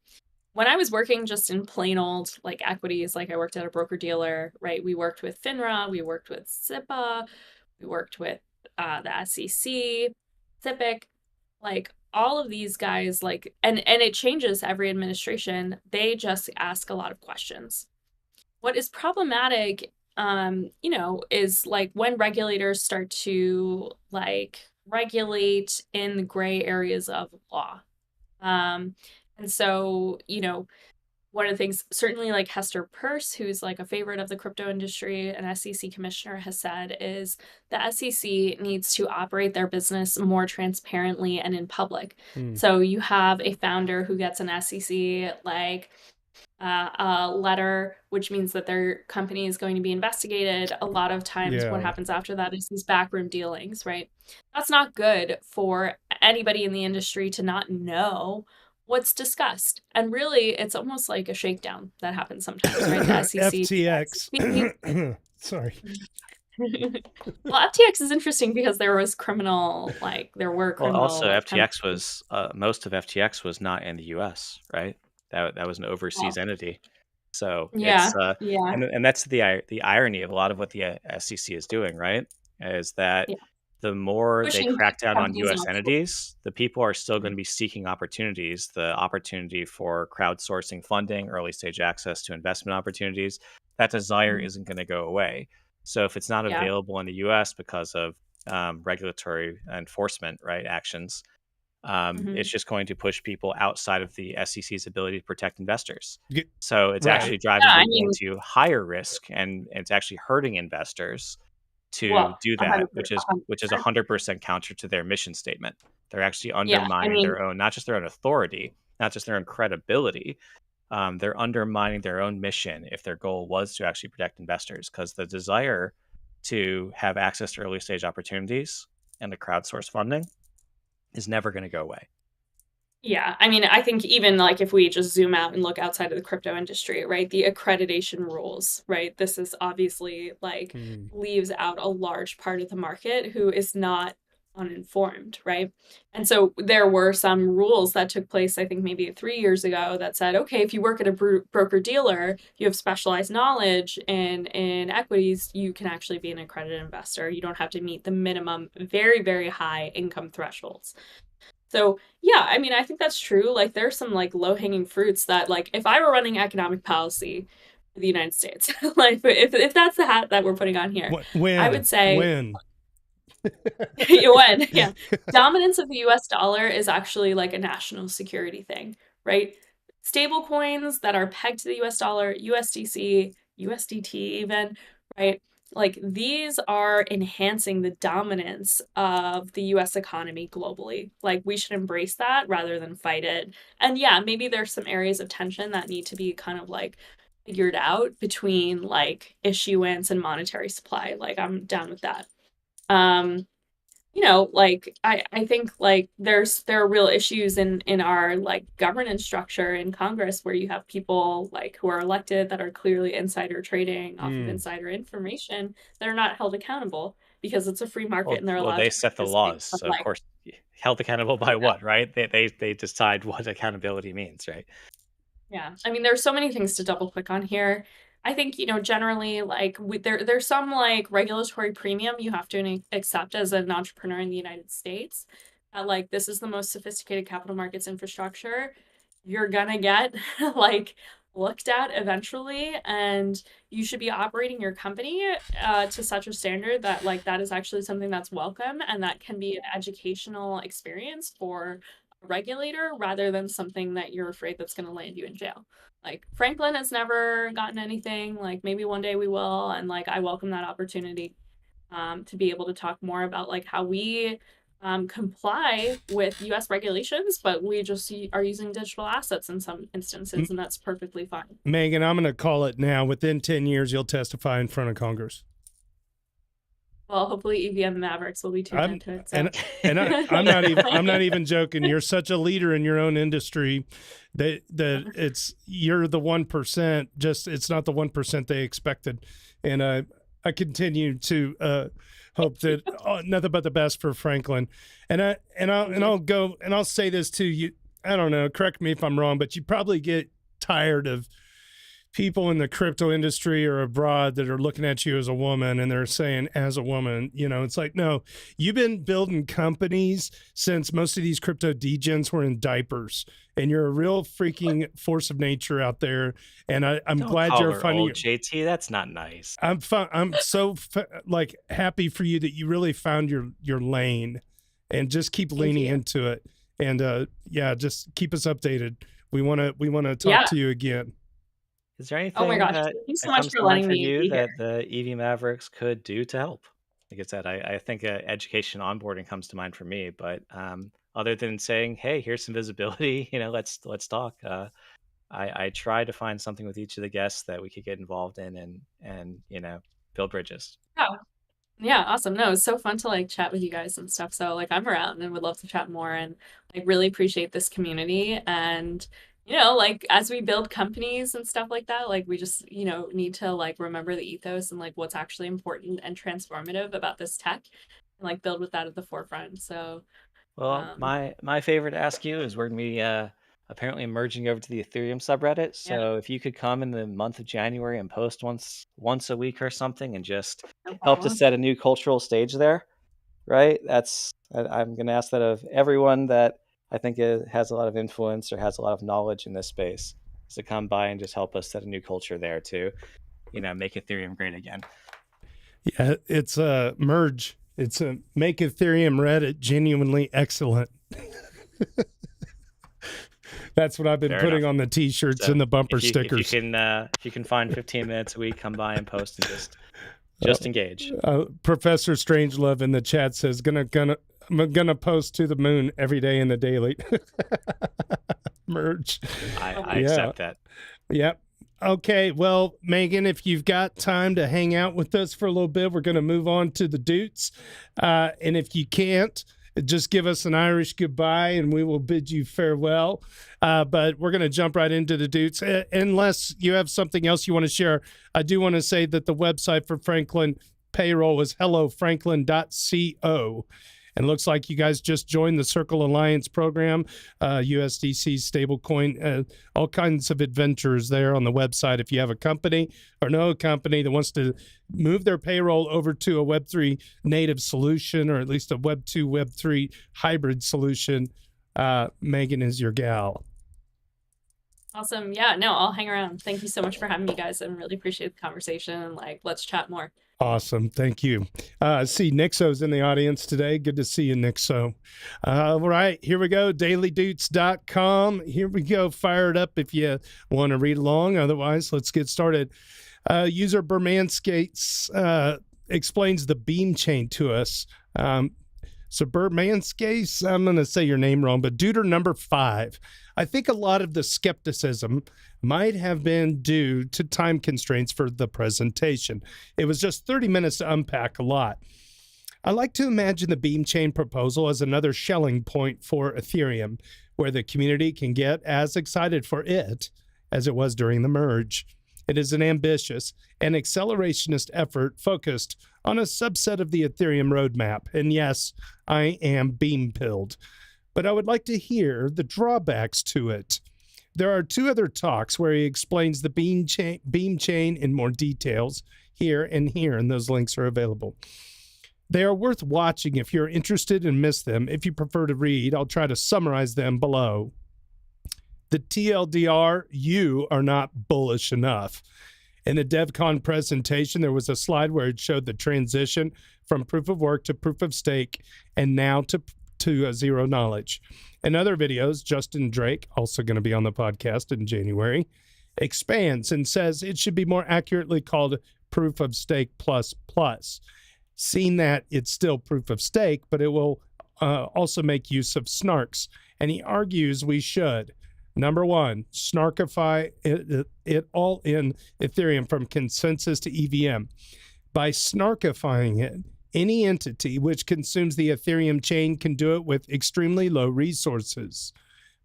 B: When I was working just in plain old like equities, like I worked at a broker dealer, right? We worked with FINRA, we worked with SIPA, we worked with the SEC, SIPC, like all of these guys, like, and it changes every administration. They just ask a lot of questions. What is problematic, is like when regulators start to like regulate in the gray areas of law. And so, one of the things, certainly like Hester Peirce, who's like a favorite of the crypto industry, an SEC commissioner, has said is the SEC needs to operate their business more transparently and in public. So you have a founder who gets an SEC like a letter, which means that their company is going to be investigated. A lot of times what happens after that is these backroom dealings, right? That's not good for anybody in the industry to not know what's discussed. And really, it's almost like a shakedown that happens sometimes, right? The SEC.
A: FTX. Sorry.
B: Well, FTX is interesting because there were criminal.
C: Well, also FTX was most of FTX was not in the U.S., right? That was an overseas entity. So
B: yeah,
C: and that's the irony of a lot of what the SEC is doing, right? Is that the more they crack down on U.S. entities, the people are still going to be seeking opportunities, the opportunity for crowdsourcing funding, early stage access to investment opportunities. That desire isn't going to go away. So if it's not available in the U.S. because of regulatory enforcement, right, actions, it's just going to push people outside of the SEC's ability to protect investors. So it's actually driving people into higher risk, and it's actually hurting investors to do that, which is 100% counter to their mission statement. They're actually undermining their own, not just their own authority, not just their own credibility. They're undermining their own mission if their goal was to actually protect investors, because the desire to have access to early stage opportunities and the crowdsource funding is never going to go away.
B: Yeah, I mean, I think even like if we just zoom out and look outside of the crypto industry, right, the accreditation rules, right, this is obviously like leaves out a large part of the market who is not uninformed, right? And so there were some rules that took place, I think maybe 3 years ago, that said, okay, if you work at a broker dealer, you have specialized knowledge in equities, you can actually be an accredited investor. You don't have to meet the minimum very, very high income thresholds. So yeah, I mean, I think that's true. Like there's some like low-hanging fruits that like if I were running economic policy for the United States, like if that's the hat that we're putting on here, I would say when dominance of the US dollar is actually like a national security thing, right? Stable coins that are pegged to the US dollar, USDC, USDT even, right? Like these are enhancing the dominance of the US economy globally. Like we should embrace that rather than fight it. And yeah, maybe there's some areas of tension that need to be kind of like figured out between like issuance and monetary supply. Like I'm down with that. You know, like I think like there are real issues in our like governance structure in Congress where you have people like who are elected that are clearly insider trading off of insider information that are not held accountable because it's a free market and they're allowed
C: they set the laws. So of course, held accountable by what, right? They decide what accountability means, right?
B: Yeah. I mean, there's so many things to double click on here. I think, you know, generally, like, there's some, like, regulatory premium you have to accept as an entrepreneur in the United States. Like, this is the most sophisticated capital markets infrastructure. You're gonna get, like, looked at eventually, and you should be operating your company to such a standard that, like, that is actually something that's welcome, and that can be an educational experience for a regulator rather than something that you're afraid that's going to land you in jail. Like Franklin has never gotten anything. Like maybe one day we will, and like I welcome that opportunity to be able to talk more about like how we comply with U.S. regulations, but we just are using digital assets in some instances, and that's perfectly fine.
A: Megan, I'm going to call it now. Within 10 years, you'll testify in front of Congress.
B: Well, hopefully EVMavericks will be tuned into it. So.
A: I'm not even joking. You're such a leader in your own industry that you're the 1%. Just it's not the 1% they expected, and I continue to hope that nothing but the best for Franklin. And I'll say this to you. I don't know. Correct me if I'm wrong, but you probably get tired of people in the crypto industry or abroad that are looking at you as a woman and they're saying as a woman, you know, it's like, no, you've been building companies since most of these crypto degens were in diapers, and you're a real freaking force of nature out there. And I'm glad you're finding
C: JT. That's not nice.
A: I'm so like happy for you that you really found your lane, and just keep leaning into it. And just keep us updated. We want to talk to you again.
C: Is there
B: Oh my
C: anything
B: gosh,
C: that,
B: thank you so
C: that
B: much
C: comes
B: for
C: to mind
B: letting
C: for
B: me
C: you
B: be here.
C: that the EVMavericks could do to help? Like I said, I think education onboarding comes to mind for me, but other than saying, "Hey, here's some visibility," let's talk. I try to find something with each of the guests that we could get involved in and build bridges.
B: Oh, yeah, awesome. No, it's so fun to like chat with you guys and stuff. So like I'm around and would love to chat more and like really appreciate this community. And like as we build companies and stuff like that, like we just, need to like remember the ethos and like what's actually important and transformative about this tech and like build with that at the forefront. So
C: Well,
B: um
C: my favorite to ask you is we're gonna be apparently merging over to the Ethereum subreddit.
B: yeah,
C: So if you could come in the month of January and post once a week or something, and just
B: no
C: help to
B: problem.
C: set a new cultural stage there, right? I'm gonna ask that of everyone that I think has a lot of influence or has a lot of knowledge in this space, is to come by and just help us set a new culture there to, make Ethereum great again.
A: Yeah, it's a merge. It's a make Ethereum Reddit genuinely excellent. That's what I've been
C: Fair
A: putting
C: enough.
A: on the T-shirts
C: So
A: and the bumper
C: if you
A: stickers.
C: if you can find 15 minutes a week, come by and post and just engage.
A: Professor Strangelove in the chat says, I'm gonna post to the moon every day in the daily." Merge.
C: I accept that.
A: Yep. Okay. Well, Megan, if you've got time to hang out with us for a little bit, we're going to move on to the Doots. And if you can't, just give us an Irish goodbye and we will bid you farewell. But we're going to jump right into the Doots. Unless you have something else you want to share, I do want to say that the website for Franklin Payroll is hellofranklin.co. And it looks like you guys just joined the Circle Alliance program, USDC stablecoin, all kinds of adventures there on the website. If you have a company or know a company that wants to move their payroll over to a Web3 native solution, or at least a Web2, Web3 hybrid solution, Megan is your gal.
B: Awesome. Yeah, no, I'll hang around. Thank you so much for having me, guys. I really appreciate the conversation and like let's chat more.
A: Awesome. Thank you. See, Nixo's in the audience today. Good to see you, Nixo. All right, here we go. dailydoots.com. Here we go. Fire it up if you want to read along. Otherwise, let's get started. User Bermanskates explains the beam chain to us. So Bermanskates, I'm going to say your name wrong, but Duder number 5. I think a lot of the skepticism might have been due to time constraints for the presentation. It was just 30 minutes to unpack a lot. I like to imagine the beam chain proposal as another Schelling point for Ethereum, where the community can get as excited for it as it was during the merge. It is an ambitious and accelerationist effort focused on a subset of the Ethereum roadmap. And yes, I am beam-pilled. But I would like to hear the drawbacks to it. There are 2 other talks where he explains the beam chain in more details here, and those links are available. They are worth watching if you're interested and miss them. If you prefer to read, I'll try to summarize them below. The TLDR, you are not bullish enough. In the DevCon presentation, there was a slide where it showed the transition from proof of work to proof of stake and now to zero knowledge. In other videos, Justin Drake, also going to be on the podcast in January, expands and says it should be more accurately called proof of stake plus plus. Seeing that it's still proof of stake, but it will also make use of snarks. And he argues we should. Number 1, snarkify it all in Ethereum from consensus to EVM. By snarkifying it, any entity which consumes the Ethereum chain can do it with extremely low resources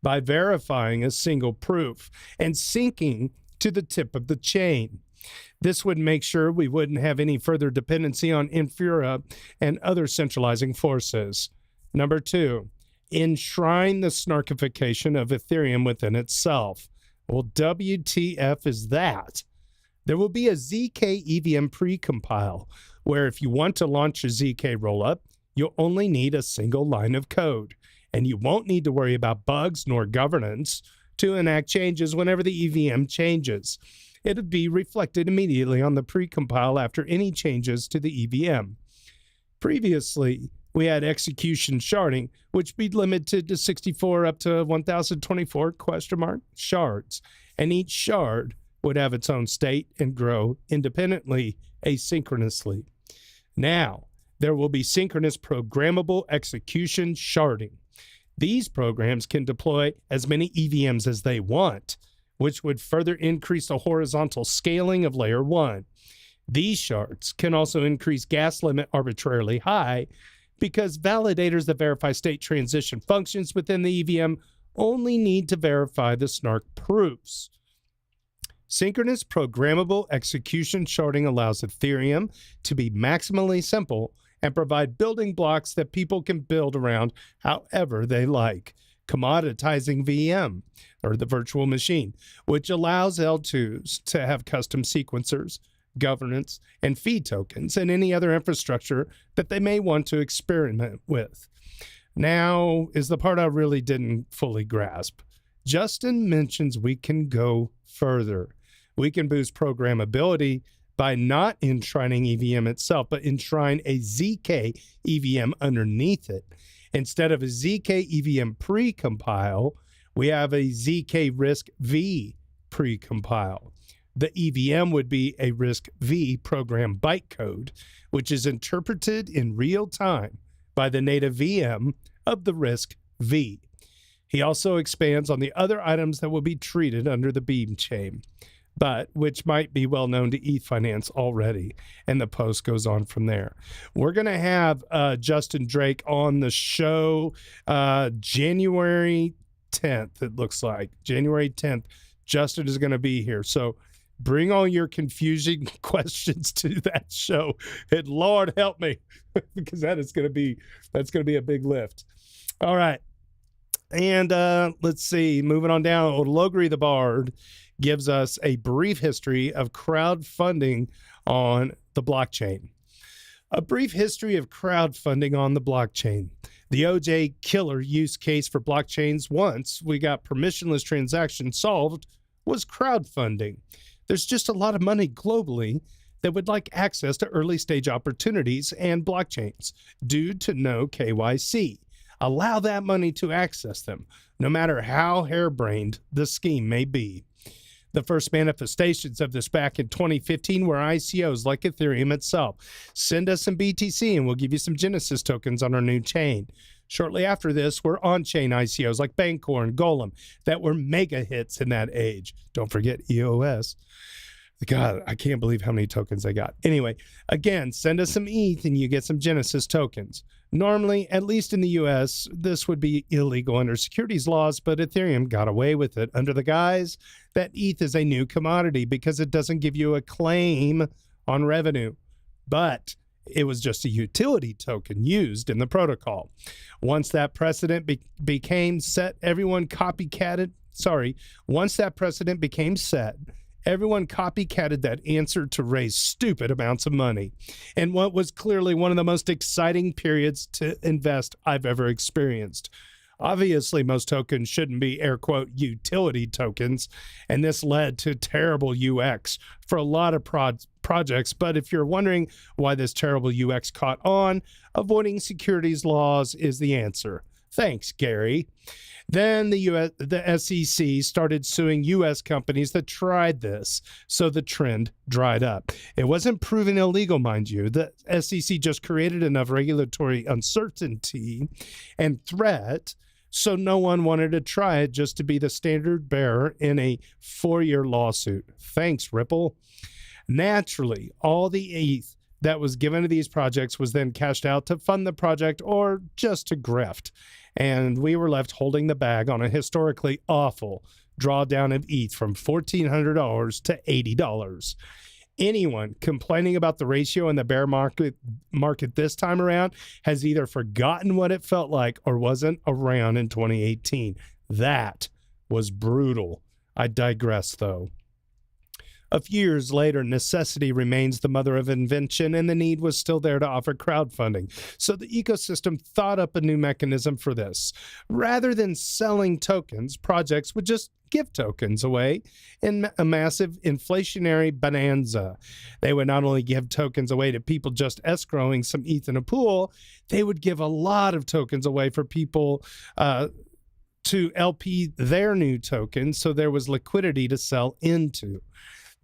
A: by verifying a single proof and syncing to the tip of the chain. This would make sure we wouldn't have any further dependency on Infura and other centralizing forces. Number 2, enshrine the snarkification of Ethereum within itself. Well, WTF is that? There will be a ZK EVM precompile, where if you want to launch a ZK rollup, you'll only need a single line of code, and you won't need to worry about bugs nor governance to enact changes whenever the EVM changes. It'll be reflected immediately on the precompile after any changes to the EVM. Previously, we had execution sharding, which be limited to 64 up to 1024 shards, and each shard would have its own state and grow independently, asynchronously. Now, there will be synchronous programmable execution sharding. These programs can deploy as many EVMs as they want, which would further increase the horizontal scaling of layer 1. These shards can also increase gas limit arbitrarily high because validators that verify state transition functions within the EVM only need to verify the snark proofs. Synchronous programmable execution sharding allows Ethereum to be maximally simple and provide building blocks that people can build around however they like, commoditizing VM, or the virtual machine, which allows L2s to have custom sequencers, governance, and fee tokens, and any other infrastructure that they may want to experiment with. Now is the part I really didn't fully grasp. Justin mentions we can go further. We can boost programmability by not enshrining EVM itself, but enshrine a ZK EVM underneath it. Instead of a ZK EVM precompile, we have a ZK RISC V precompile. The EVM would be a RISC V program bytecode, which is interpreted in real time by the native VM of the RISC V. He also expands on the other items that will be treated under the Beam chain, but which might be well known to Ethfinance already, and the post goes on from there. We're going to have Justin Drake on the show January 10th, it looks like. January 10th, Justin is going to be here. So bring all your confusing questions to that show, and Lord help me, because that's going to be a big lift. All right. And let's see, moving on down, Ologri the Bard gives us a brief history of crowdfunding on the blockchain. A brief history of crowdfunding on the blockchain. The OJ killer use case for blockchains once we got permissionless transactions solved was crowdfunding. There's just a lot of money globally that would like access to early stage opportunities and blockchains due to no KYC. Allow that money to access them, no matter how harebrained the scheme may be. The first manifestations of this back in 2015 were ICOs like Ethereum itself. Send us some BTC and we'll give you some Genesis tokens on our new chain. Shortly after this were on-chain ICOs like Bancor and Golem that were mega hits in that age. Don't forget EOS. God, I can't believe how many tokens they got. Anyway, again, send us some ETH and you get some Genesis tokens. Normally, at least in the US, this would be illegal under securities laws, but Ethereum got away with it under the guise that ETH is a new commodity because it doesn't give you a claim on revenue. But it was just a utility token used in the protocol. Once that precedent became set, everyone copycatted that answer to raise stupid amounts of money in what was clearly one of the most exciting periods to invest I've ever experienced. Obviously, most tokens shouldn't be air quote utility tokens, and this led to terrible UX for a lot of projects. But if you're wondering why this terrible UX caught on, avoiding securities laws is the answer. Thanks, Gary. Then the SEC started suing U.S. companies that tried this, so the trend dried up. It wasn't proven illegal, mind you. The SEC just created enough regulatory uncertainty and threat, so no one wanted to try it just to be the standard bearer in a 4-year lawsuit. Thanks, Ripple. Naturally, all the ETH that was given to these projects was then cashed out to fund the project or just to grift. And we were left holding the bag on a historically awful drawdown of ETH from $1,400 to $80. Anyone complaining about the ratio in the bear market this time around has either forgotten what it felt like or wasn't around in 2018. That was brutal. I digress, though. A few years later, necessity remains the mother of invention, and the need was still there to offer crowdfunding. So the ecosystem thought up a new mechanism for this. Rather than selling tokens, projects would just give tokens away in a massive inflationary bonanza. They would not only give tokens away to people just escrowing some ETH in a pool, they would give a lot of tokens away for people to LP their new tokens, so there was liquidity to sell into.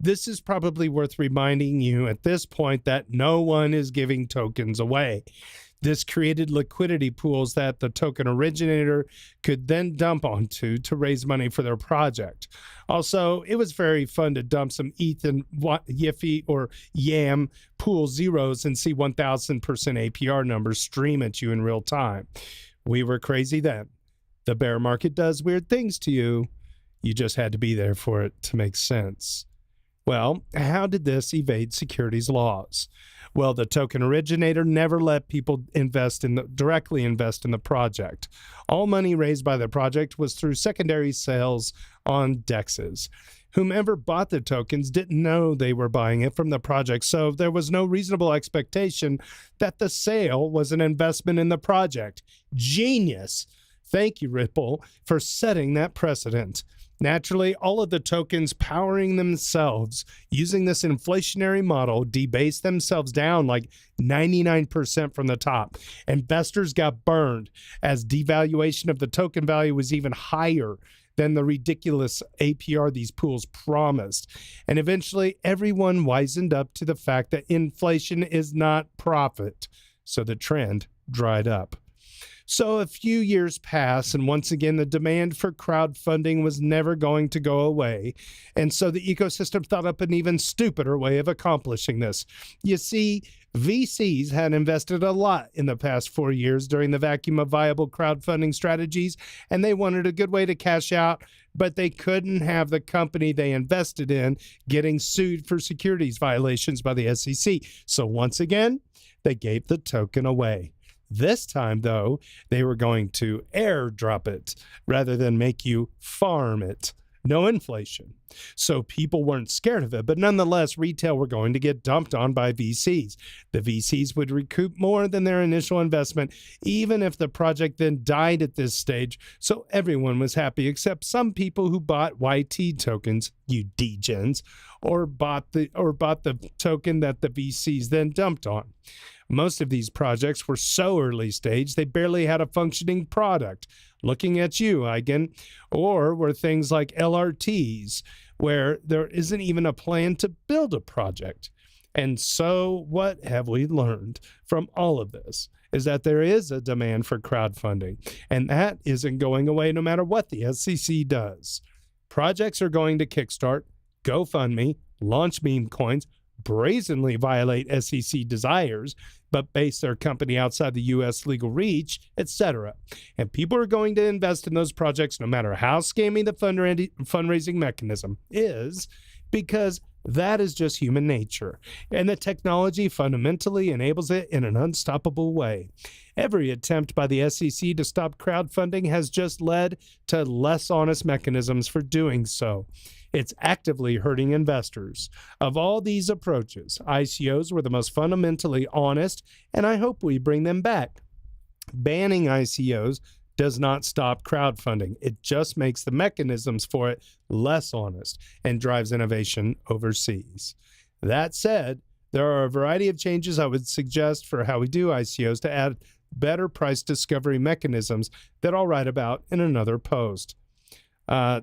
A: This is probably worth reminding you at this point that no one is giving tokens away. This created liquidity pools that the token originator could then dump onto to raise money for their project. Also, it was very fun to dump some ETH and Yiffy or YAM pool zeros and see 1,000% APR numbers stream at you in real time. We were crazy then. The bear market does weird things to you. You just had to be there for it to make sense. Well, how did this securities laws? Well, the token originator never let people directly invest in the project. All money raised by the project was through secondary sales on DEXs. Whomever bought the tokens didn't know they were buying it from the project, so there was no reasonable expectation that the sale was an investment in the project. Genius! Thank you, Ripple, for setting that precedent. Naturally, all of the tokens powering themselves using this inflationary model debased themselves down like 99% from the top. Investors got burned as devaluation of the token value was even higher than the ridiculous APR these pools promised. And eventually, everyone wisened up to the fact that inflation is not profit. So the trend dried up. So a few years pass, and once again, the demand for crowdfunding was never going to go away. And so the ecosystem thought up an even stupider way of accomplishing this. You see, VCs had invested a lot in the past 4 years during the vacuum of viable crowdfunding strategies, and they wanted a good way to cash out, but they couldn't have the company they invested in getting sued for securities violations by the SEC. So once again, they gave the token away. This time, though, they were going to airdrop it rather than make you farm it. No inflation. So people weren't scared of it, but nonetheless, retail were going to get dumped on by VCs. The VCs would recoup more than their initial investment, even if the project then died at this stage. So everyone was happy except some people who bought YT tokens, you degens, or bought the token that the VCs then dumped on. Most of these projects were so early stage, they barely had a functioning product. Looking at you, Eigen. Or were things like LRTs, where there isn't even a plan to build a project. And so what have we learned from all of this is that there is a demand for crowdfunding, and that isn't going away no matter what the SEC does. Projects are going to Kickstart, GoFundMe, launch meme coins, brazenly violate SEC desires, but base their company outside the U.S. legal reach, etc. And people are going to invest in those projects no matter how scammy the fundraising mechanism is, because that is just human nature. And the technology fundamentally enables it in an unstoppable way. Every attempt by the SEC to stop crowdfunding has just led to less honest mechanisms for doing so. It's actively hurting investors. Of all these approaches, ICOs were the most fundamentally honest, and I hope we bring them back. Banning ICOs does not stop crowdfunding. It just makes the mechanisms for it less honest and drives innovation overseas. That said, there are a variety of changes I would suggest for how we do ICOs to add better price discovery mechanisms that I'll write about in another post.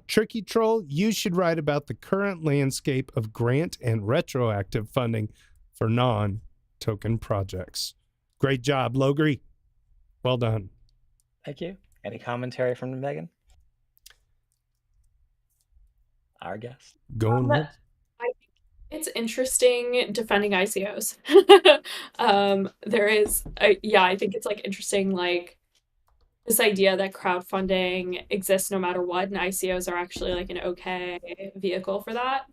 A: Tricky Troll, you should write about the current landscape of grant and retroactive funding for non-token projects. Great job, Logri. Well done.
C: Thank you. Any commentary from Megan? Our guest.
A: Going
B: I think it's interesting defending ICOs. There is, I think it's like interesting, like this idea that crowdfunding exists no matter what, and ICOs are actually like an okay vehicle for that.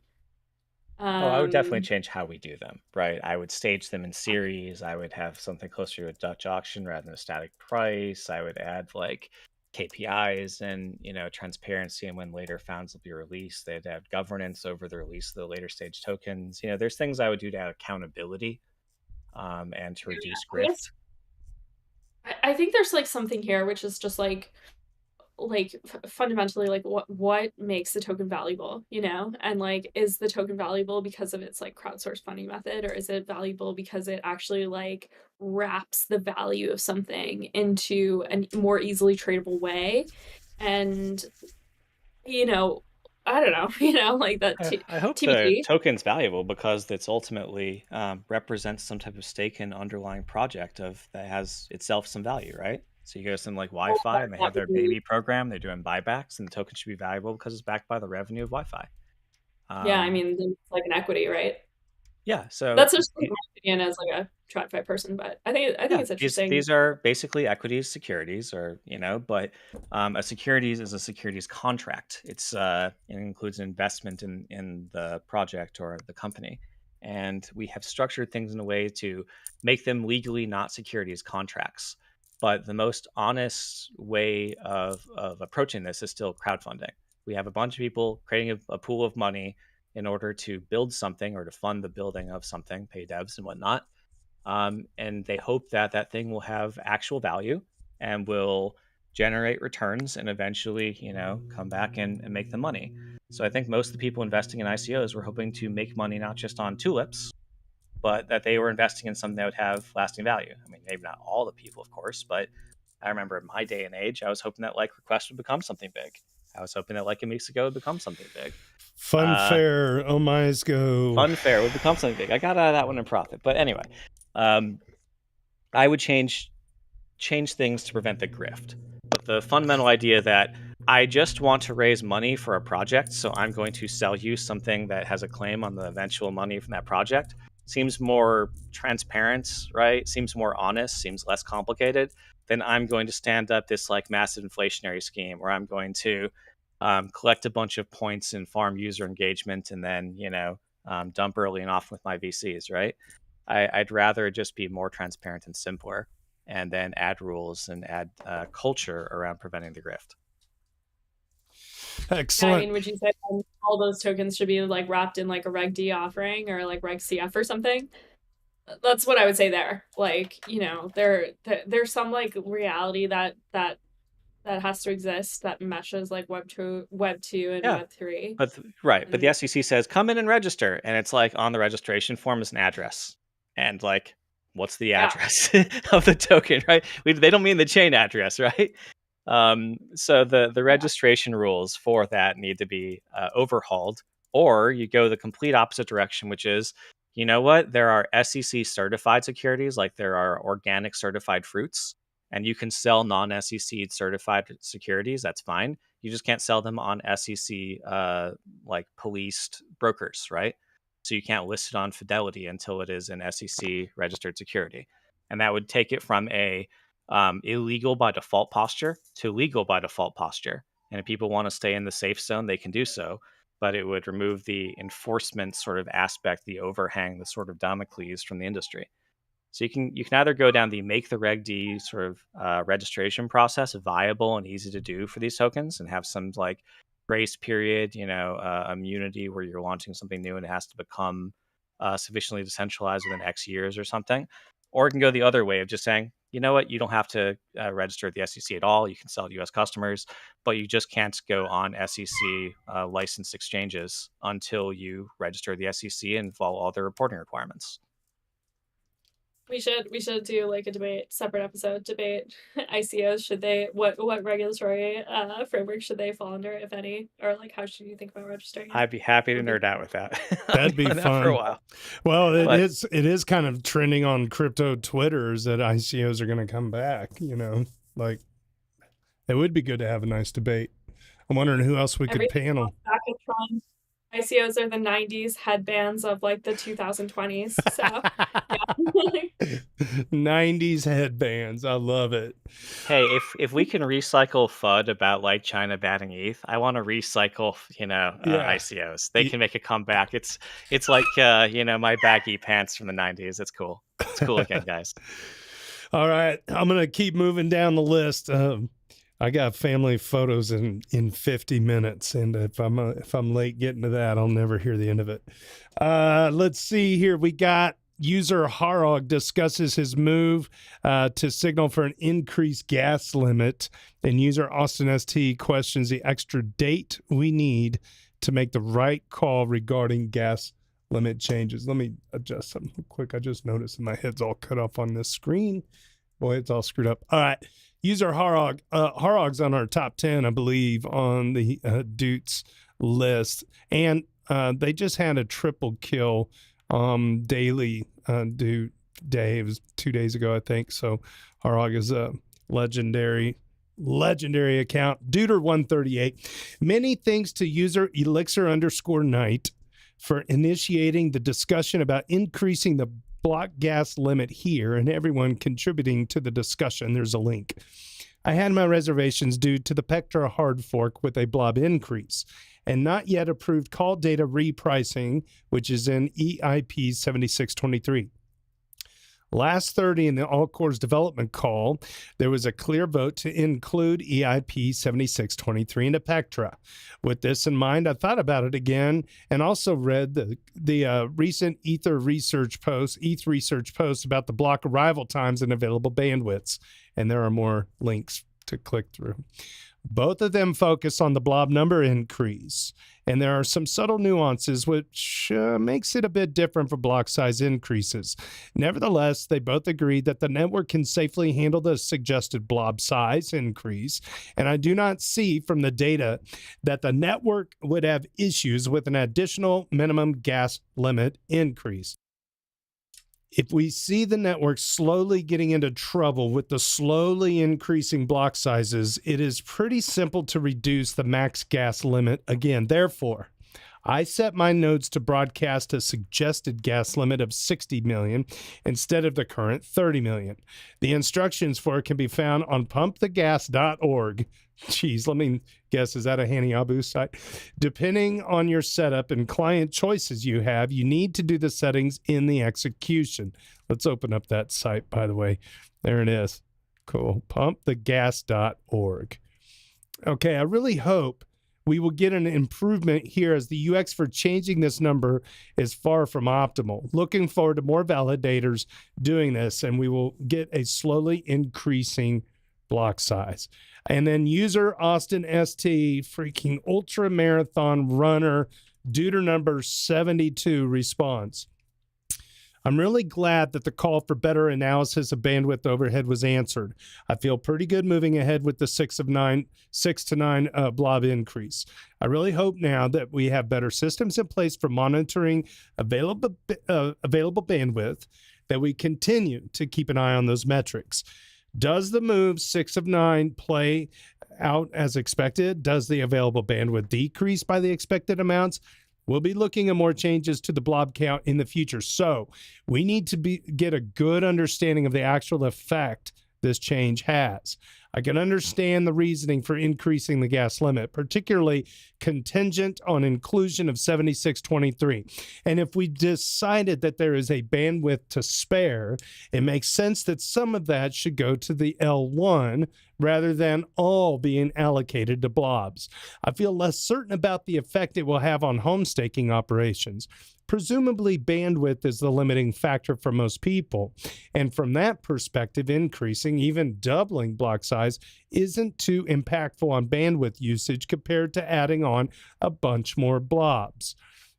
C: I would definitely change how we do them, right? I would stage them in series. I would have something closer to a Dutch auction rather than a static price. I would add like KPIs and, transparency, and when later funds will be released, they'd add governance over the release of the later stage tokens. There's things I would do to add accountability and to reduce grift.
B: I think there's like something here which is just like fundamentally like what makes the token valuable, and like, is the token valuable because of its like crowdsourced funding method, or is it valuable because it actually like wraps the value of something into a more easily tradable way? And I don't know, you know, like that
C: I hope the
B: TBD.
C: token's valuable because it's ultimately represents some type of stake in underlying project of that has itself some value, right? So you go to something like
B: Well,
C: Wi-Fi and they
B: that
C: have
B: would
C: their
B: be,
C: baby program, they're doing buybacks, and the token should be valuable because it's backed by the revenue of Wi-Fi.
B: yeah, I
C: Um,
B: mean, it's like an equity, right?
C: yeah, so
B: That's just like my opinion as like a TradFi person, but I think
C: yeah,
B: it's
C: these
B: interesting.
C: these are basically equities, securities, or but a securities is a securities contract. It includes an investment in the project or the company, and we have structured things in a way to make them legally not securities contracts. But the most honest way of approaching this is still crowdfunding. We have a bunch of people creating a pool of money in order to build something or to fund the building of something, pay devs and whatnot, and they hope that that thing will have actual value and will generate returns and eventually come back and make the money. So I think most of the people investing in ICOs were hoping to make money not just on tulips, but that they were investing in something that would have lasting value. I mean, maybe not all the people, of course, but I remember in my day and age, I was hoping that like Request would become something big. I was hoping that like Amixigo would become something big. uh,
A: Funfair, oh my go.
C: Funfair would become something big. I got out of that one in profit, but anyway, um, I would change things to prevent the grift. But the fundamental idea that I just want to raise money for a project, so I'm going to sell you something that has a claim on the eventual money from that project seems more transparent, right? Seems more honest, seems less complicated than I'm going to stand up this like massive inflationary scheme where I'm going to collect a bunch of points and farm user engagement and then, dump early and often with my VCs, right? I'd rather just be more transparent and simpler and then add rules and add culture around preventing the grift.
B: Yeah, I
A: Excellent.
B: mean, would you say all those tokens should be like wrapped in like a Reg D offering or like Reg CF or something? That's what I would say there. Like, you know, there's some like reality that has to exist that meshes like Web 2 and
C: Yeah,
B: Web 3.
C: but the
B: And
C: SEC says come in and register, and it's like on the registration form is an address, and like what's the
B: yeah,
C: address of the token, right? They don't mean the chain address, right? So the registration rules for that need to be overhauled, or you go the complete opposite direction, which is, you know what? There are SEC certified securities, like there are organic certified fruits, and you can sell non-SEC certified securities. That's fine. You just can't sell them on SEC like policed brokers, right? So you can't list it on Fidelity until it is an SEC registered security, and that would take it from a illegal by default posture to legal by default posture. And if people want to stay in the safe zone, they can do so. But it would remove the enforcement sort of aspect, the overhang, the sort of Damocles from the industry. So you can either go down the make the Reg D sort of registration process viable and easy to do for these tokens, and have some like grace period, immunity where you're launching something new and it has to become sufficiently decentralized within X years or something. Or it can go the other way of just saying, you know what, you don't have to register at the SEC at all. You can sell to U.S. customers, but you just can't go on SEC licensed exchanges until you register at the SEC and follow all their reporting requirements.
B: we should do like a separate episode debate ICOs. Should they what regulatory framework should they fall under, if any, or like how should you think about registering it?
C: I'd be happy to nerd out with that.
A: That'd be
C: that for a
A: fun.
C: while.
A: Well, it
C: But-
A: is kind of trending on crypto Twitters that ICOs are going to come back, like it would be good to have a nice debate. I'm wondering who else we could panel.
B: Hackathon. ICOs are the 90s headbands of like the 2020s. So, yeah.
A: 90s headbands. I love it.
C: Hey, if we can recycle FUD about like China banning ETH, I want to recycle, ICOs. They can make a comeback. It's like, my baggy pants from the 90s. It's cool. It's cool again, guys.
A: All right. I'm going to keep moving down the list. I got family photos in 50 minutes, and if I'm late getting to that, I'll never hear the end of it. Let's see here. We got user Harog discusses his move to signal for an increased gas limit, and user Austin ST questions the extra date we need to make the right call regarding gas limit changes. Let me adjust something real quick. I just noticed my head's all cut off on this screen. Boy, it's all screwed up. All right. User Harog. Harog's on our top 10, I believe, on the Doots list. And they just had a triple kill daily due day. It was 2 days ago, I think. So Harhog is a legendary account. Duder138. Many thanks to user Elixir_Knight for initiating the discussion about increasing the block gas limit here, and everyone contributing to the discussion. There's a link. I had my reservations due to the Pectra hard fork with a blob increase and not yet approved call data repricing, which is in EIP 7623. Last 30 in the All Cores development call, there was a clear vote to include EIP 7623 into Pectra. With this in mind, I thought about it again and also read the recent ETH research post about the block arrival times and available bandwidths. And there are more links to click through. Both of them focus on the blob number increase, and there are some subtle nuances which makes it a bit different for block size increases. Nevertheless, they both agree that the network can safely handle the suggested blob size increase, and I do not see from the data that the network would have issues with an additional minimum gas limit increase. If we see the network slowly getting into trouble with the slowly increasing block sizes, it is pretty simple to reduce the max gas limit again. Therefore, I set my nodes to broadcast a suggested gas limit of 60 million instead of the current 30 million. The instructions for it can be found on pumpthegas.org. Geez, let me guess, is that a Hani Abu site? Depending on your setup and client choices you have, you need to do the settings in the execution. Let's open up that site, by the way. There it is. Cool. Pumpthegas.org. Okay, I really hope we will get an improvement here as the UX for changing this number is far from optimal. Looking forward to more validators doing this, and we will get a slowly increasing block size. And then user Austin ST, freaking ultra marathon runner, Duder number 72 response. I'm really glad that the call for better analysis of bandwidth overhead was answered. I feel pretty good moving ahead with the 6 to 9 blob increase. I really hope now that we have better systems in place for monitoring available bandwidth, that we continue to keep an eye on those metrics. Does the move 6 of 9 play out as expected? Does the available bandwidth decrease by the expected amounts? We'll be looking at more changes to the blob count in the future. So we need to get a good understanding of the actual effect this change has. I can understand the reasoning for increasing the gas limit, particularly contingent on inclusion of 7623. And if we decided that there is a bandwidth to spare, it makes sense that some of that should go to the L1 rather than all being allocated to blobs. I feel less certain about the effect it will have on home staking operations. Presumably, bandwidth is the limiting factor for most people. And from that perspective, increasing, even doubling block size isn't too impactful on bandwidth usage compared to adding on a bunch more blobs.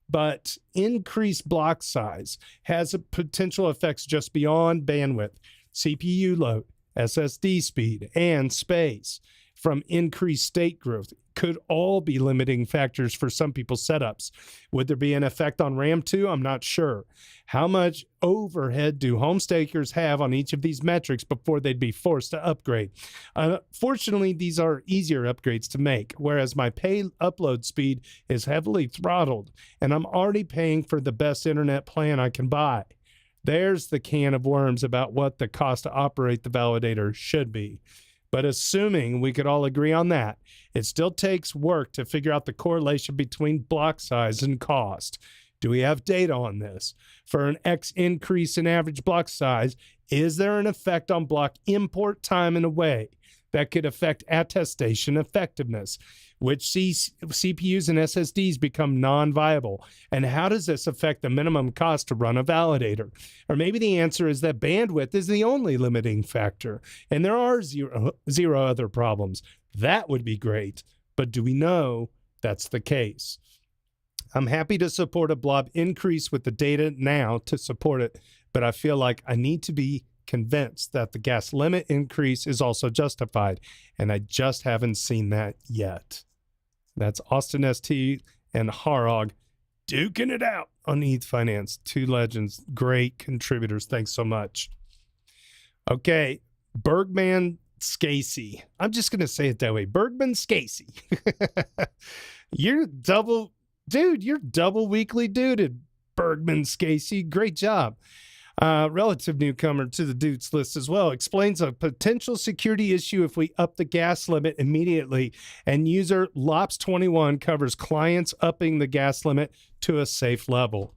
A: But increased block size has a potential effects just beyond bandwidth, CPU load, SSD speed, and space from increased state growth could all be limiting factors for some people's setups. Would there be an effect on RAM too? I'm not sure. How much overhead do home stakers have on each of these metrics before they'd be forced to upgrade? Fortunately, these are easier upgrades to make, whereas my pay upload speed is heavily throttled, and I'm already paying for the best internet plan I can buy. There's the can of worms about what the cost to operate the validator should be. But assuming we could all agree on that, it still takes work to figure out the correlation between block size and cost. Do we have data on this? For an X increase in average block size, is there an effect on block import time in a way that could affect attestation effectiveness? Which CPUs and SSDs become non-viable? And how does this affect the minimum cost to run a validator? Or maybe the answer is that bandwidth is the only limiting factor, and there are zero other problems. That would be great, but do we know that's the case? I'm happy to support a blob increase with the data now to support it, but I feel like I need to be convinced that the gas limit increase is also justified, and I just haven't seen that yet. That's Austin ST and Harog duking it out on Ethfinance. Two legends, great contributors. Thanks so much. Okay, Bergman Scasey. I'm just going to say it that way. Bergman Scasey. You're double weekly dooted, Bergman Scasey. Great job. Relative newcomer to the Doots list as well. Explains a potential security issue if we up the gas limit immediately. And user Lops21 covers clients upping the gas limit to a safe level.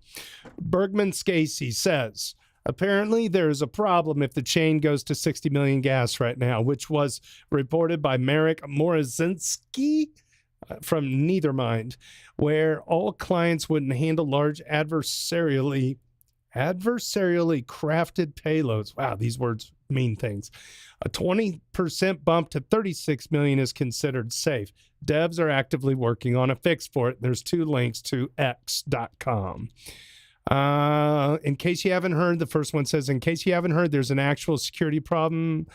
A: Bergman Scasey says, apparently there is a problem if the chain goes to 60 million gas right now, which was reported by Marek Morozinski from Neithermind, where all clients wouldn't handle large adversarially crafted payloads. Wow, these words mean things. A 20% bump to 36 million is considered safe. Devs are actively working on a fix for it. There's 2 links to x.com. In case you haven't heard, the first one says, in case you haven't heard, there's an actual security problem.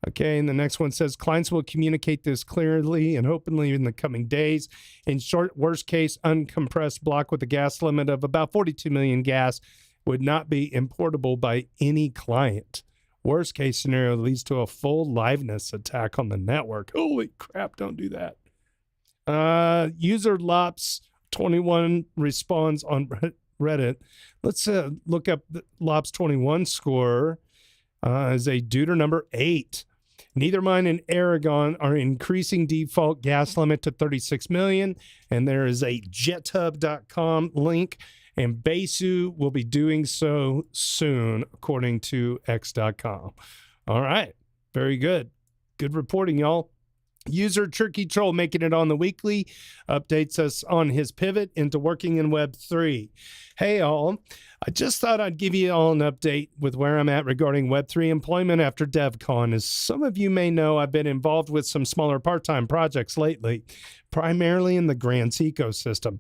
A: Okay, and the next one says, clients will communicate this clearly and openly in the coming days. In short, worst case, uncompressed block with a gas limit of about 42 million gas would not be importable by any client. Worst case scenario leads to a full liveness attack on the network. Holy crap, don't do that. User Lops21 responds on Reddit. Let's look up the Lops21 score as a duder number 8. Neithermind and Aragon are increasing default gas limit to 36 million, and there is a jethub.com link, and Besu will be doing so soon, according to x.com. All right, very good. Good reporting, y'all. User Turkey Troll making it on the weekly updates us on his pivot into working in Web3. Hey, all. I just thought I'd give you all an update with where I'm at regarding Web3 employment after DevCon. As some of you may know, I've been involved with some smaller part-time projects lately, primarily in the grants ecosystem.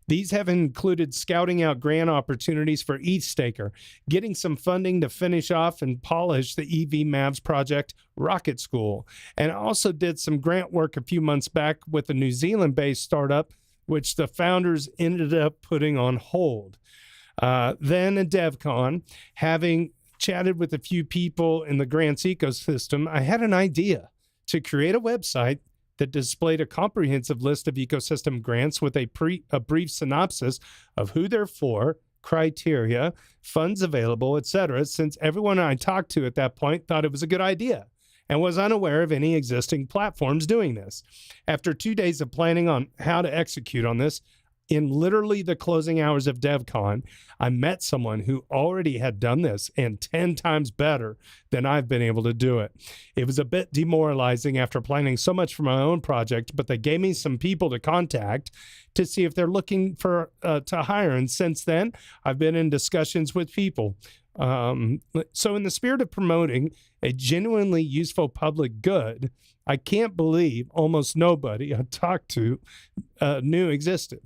A: These have included scouting out grant opportunities for ETHstaker, getting some funding to finish off and polish the EVMavericks project Rocket School, and I also did some grant work a few months back with a New Zealand-based startup, which the founders ended up putting on hold. Then at DevCon, having chatted with a few people in the grants ecosystem, I had an idea to create a website that displayed a comprehensive list of ecosystem grants with a brief synopsis of who they're for, criteria, funds available, etc., since everyone I talked to at that point thought it was a good idea and was unaware of any existing platforms doing this. After 2 days of planning on how to execute on this, in literally the closing hours of DevCon, I met someone who already had done this and 10 times better than I've been able to do it. It was a bit demoralizing after planning so much for my own project, but they gave me some people to contact to see if they're looking for to hire. And since then, I've been in discussions with people. So in the spirit of promoting a genuinely useful public good, I can't believe almost nobody I talked to knew existed.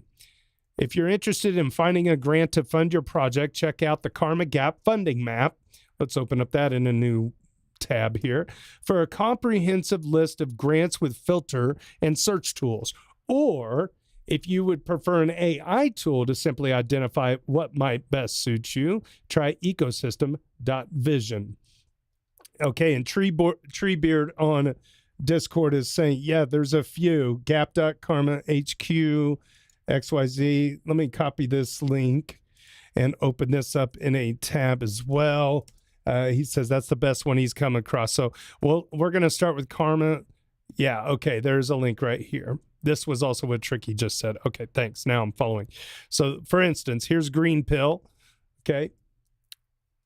A: If you're interested in finding a grant to fund your project, check out the Karma Gap funding map. Let's open up that in a new tab here for a comprehensive list of grants with filter and search tools. Or if you would prefer an AI tool to simply identify what might best suit you, try ecosystem.vision. Okay, and Treebeard on Discord is saying, yeah, there's a few. Gap.Karma HQ, XYZ. Let me copy this link and open this up in a tab as well. He says that's the best one he's come across. So we're going to start with Karma. Yeah, okay, there's a link right here. This was also what Tricky just said. Okay, thanks. Now I'm following. So, for instance, here's Green Pill. Okay,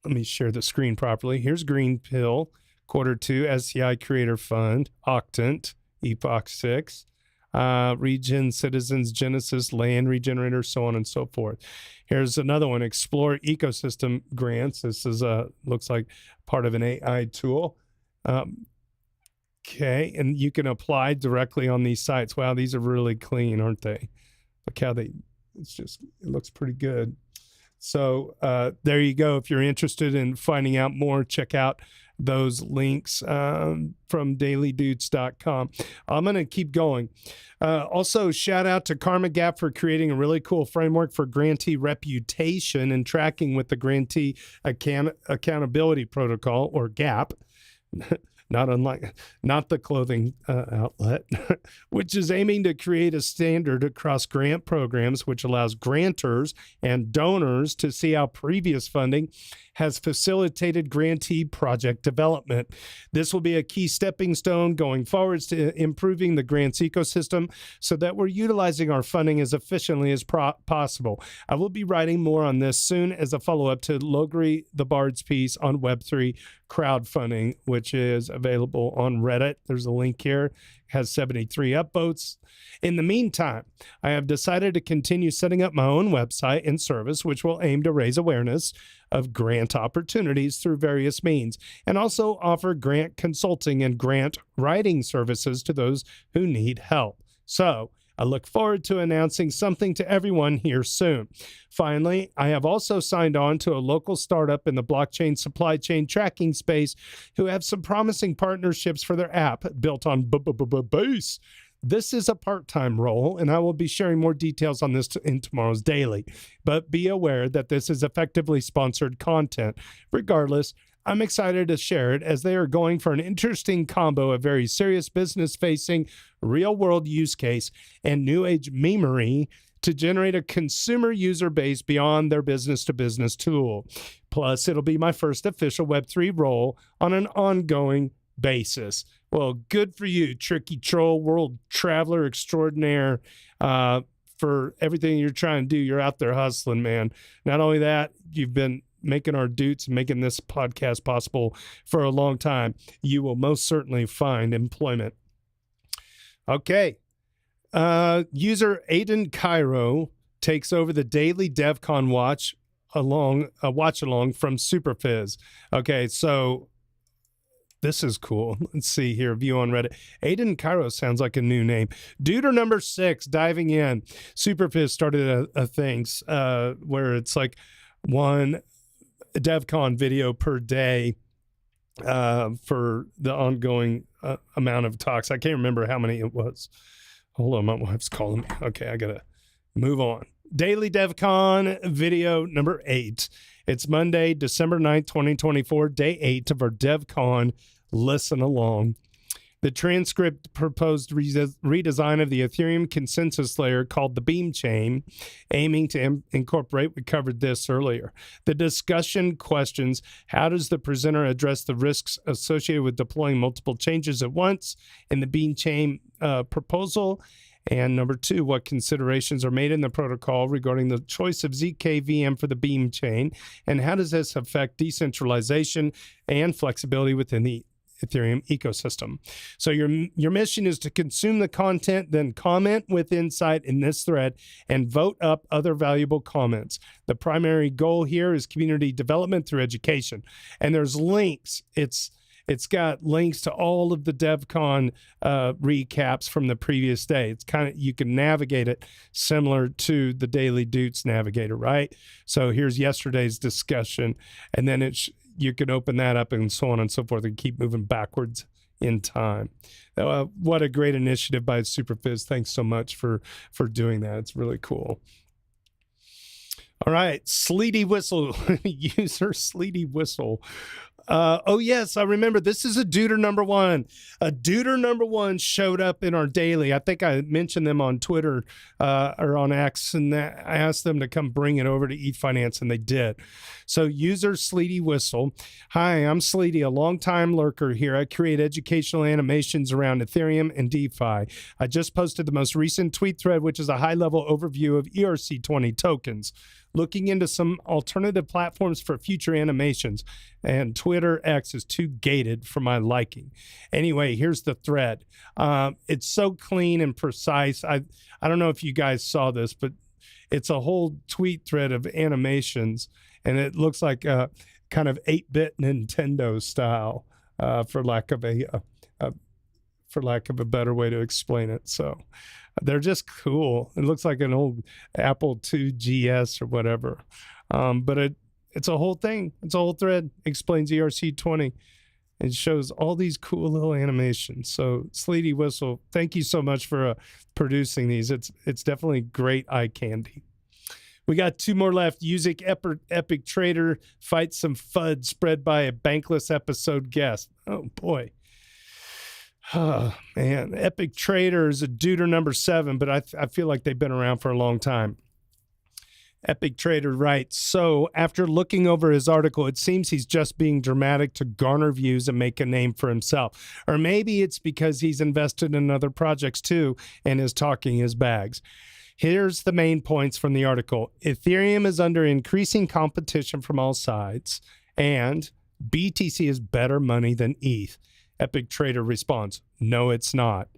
A: let me share the screen properly. Here's Green Pill, Q2, SCI Creator Fund, Octant, Epoch 6. Regen, Citizens, Genesis, Land Regenerator, so on and so forth. Here's another one, Explore Ecosystem Grants. This is looks like part of an AI tool. Okay, and you can apply directly on these sites. Wow, these are really clean, aren't they? Look how it looks pretty good. So there you go. If you're interested in finding out more, check out those links from dailydoots.com. I'm going to keep going. Also, shout out to Karma Gap for creating a really cool framework for grantee reputation and tracking with the Grantee Accountability Protocol, or GAP. Not the clothing outlet, which is aiming to create a standard across grant programs, which allows grantors and donors to see how previous funding has facilitated grantee project development. This will be a key stepping stone going forwards to improving the grants ecosystem so that we're utilizing our funding as efficiently as possible. I will be writing more on this soon as a follow-up to Logri the Bard's piece on Web3 crowdfunding, which is available on Reddit. There's a link here. It has 73 upvotes. In the meantime, I have decided to continue setting up my own website and service, which will aim to raise awareness of grant opportunities through various means, and also offer grant consulting and grant writing services to those who need help. So I look forward to announcing something to everyone here soon. Finally, I have also signed on to a local startup in the blockchain supply chain tracking space who have some promising partnerships for their app built on Base. This is a part-time role, and I will be sharing more details on this in tomorrow's daily. But be aware that this is effectively sponsored content. Regardless, I'm excited to share it as they are going for an interesting combo of very serious business-facing, real-world use case and new-age memery to generate a consumer user base beyond their business-to-business tool. Plus, it'll be my first official Web3 role on an ongoing basis. Well, good for you, Tricky Troll, world traveler extraordinaire, for everything you're trying to do. You're out there hustling, man. Not only that, you've been making our Doots, making this podcast possible for a long time. You will most certainly find employment. Okay. User Aiden Cairo takes over the daily DevCon watch along from Superfizz. Okay, so this is cool. Let's see here. View on Reddit. Aiden Cairo sounds like a new name. Duder number 6, diving in. Superfizz started a thing where it's like one DevCon video per day for the ongoing amount of talks. I can't remember how many it was. Hold on, my wife's calling me. Okay, I got to move on. Daily DevCon video number 8. It's Monday, December 9th, 2024, day 8 of our DevCon listen along. The transcript proposed redesign of the Ethereum consensus layer called the Beam Chain, aiming to incorporate, we covered this earlier. The discussion questions, how does the presenter address the risks associated with deploying multiple changes at once in the Beam Chain proposal? And number 2, what considerations are made in the protocol regarding the choice of ZK-VM for the Beam chain? And how does this affect decentralization and flexibility within the Ethereum ecosystem? So your mission is to consume the content, then comment with insight in this thread and vote up other valuable comments. The primary goal here is community development through education. And there's links. It's got links to all of the DevCon recaps from the previous day. It's kind of, you can navigate it similar to the Daily Doots navigator, right? So here's yesterday's discussion, and then you can open that up and so on and so forth and keep moving backwards in time. What a great initiative by Superfizz. Thanks so much for doing that. It's really cool. All right, Sleety Whistle, user Sleety Whistle. Oh, yes, I remember. This is a Duder number 1. A Duder number 1 showed up in our daily. I think I mentioned them on Twitter or on X, and I asked them to come bring it over to Ethfinance, and they did. So user Sleety Whistle. Hi, I'm Sleety, a longtime lurker here. I create educational animations around Ethereum and DeFi. I just posted the most recent tweet thread, which is a high-level overview of ERC20 tokens, looking into some alternative platforms for future animations, and Twitter X is too gated for my liking. Anyway, here's the thread. It's so clean and precise. I don't know if you guys saw this, but it's a whole tweet thread of animations, and it looks like a kind of 8-bit Nintendo style, for lack of a better way to explain it. So they're just cool. It looks like an old Apple II GS or whatever. But it's a whole thing. It's a whole thread. Explains ERC20. and shows all these cool little animations. So Sleety Whistle, thank you so much for producing these. It's definitely great eye candy. We got 2 more left. Usick Epic Trader fights some FUD spread by a bankless episode guest. Oh, boy. Oh, man. Epic Trader is a duder number 7, but I feel like they've been around for a long time. Epic Trader writes, so after looking over his article, it seems he's just being dramatic to garner views and make a name for himself. Or maybe it's because he's invested in other projects too and is talking his bags. Here's the main points from the article. Ethereum is under increasing competition from all sides, and BTC is better money than ETH. Epic Trader responds, no, it's not.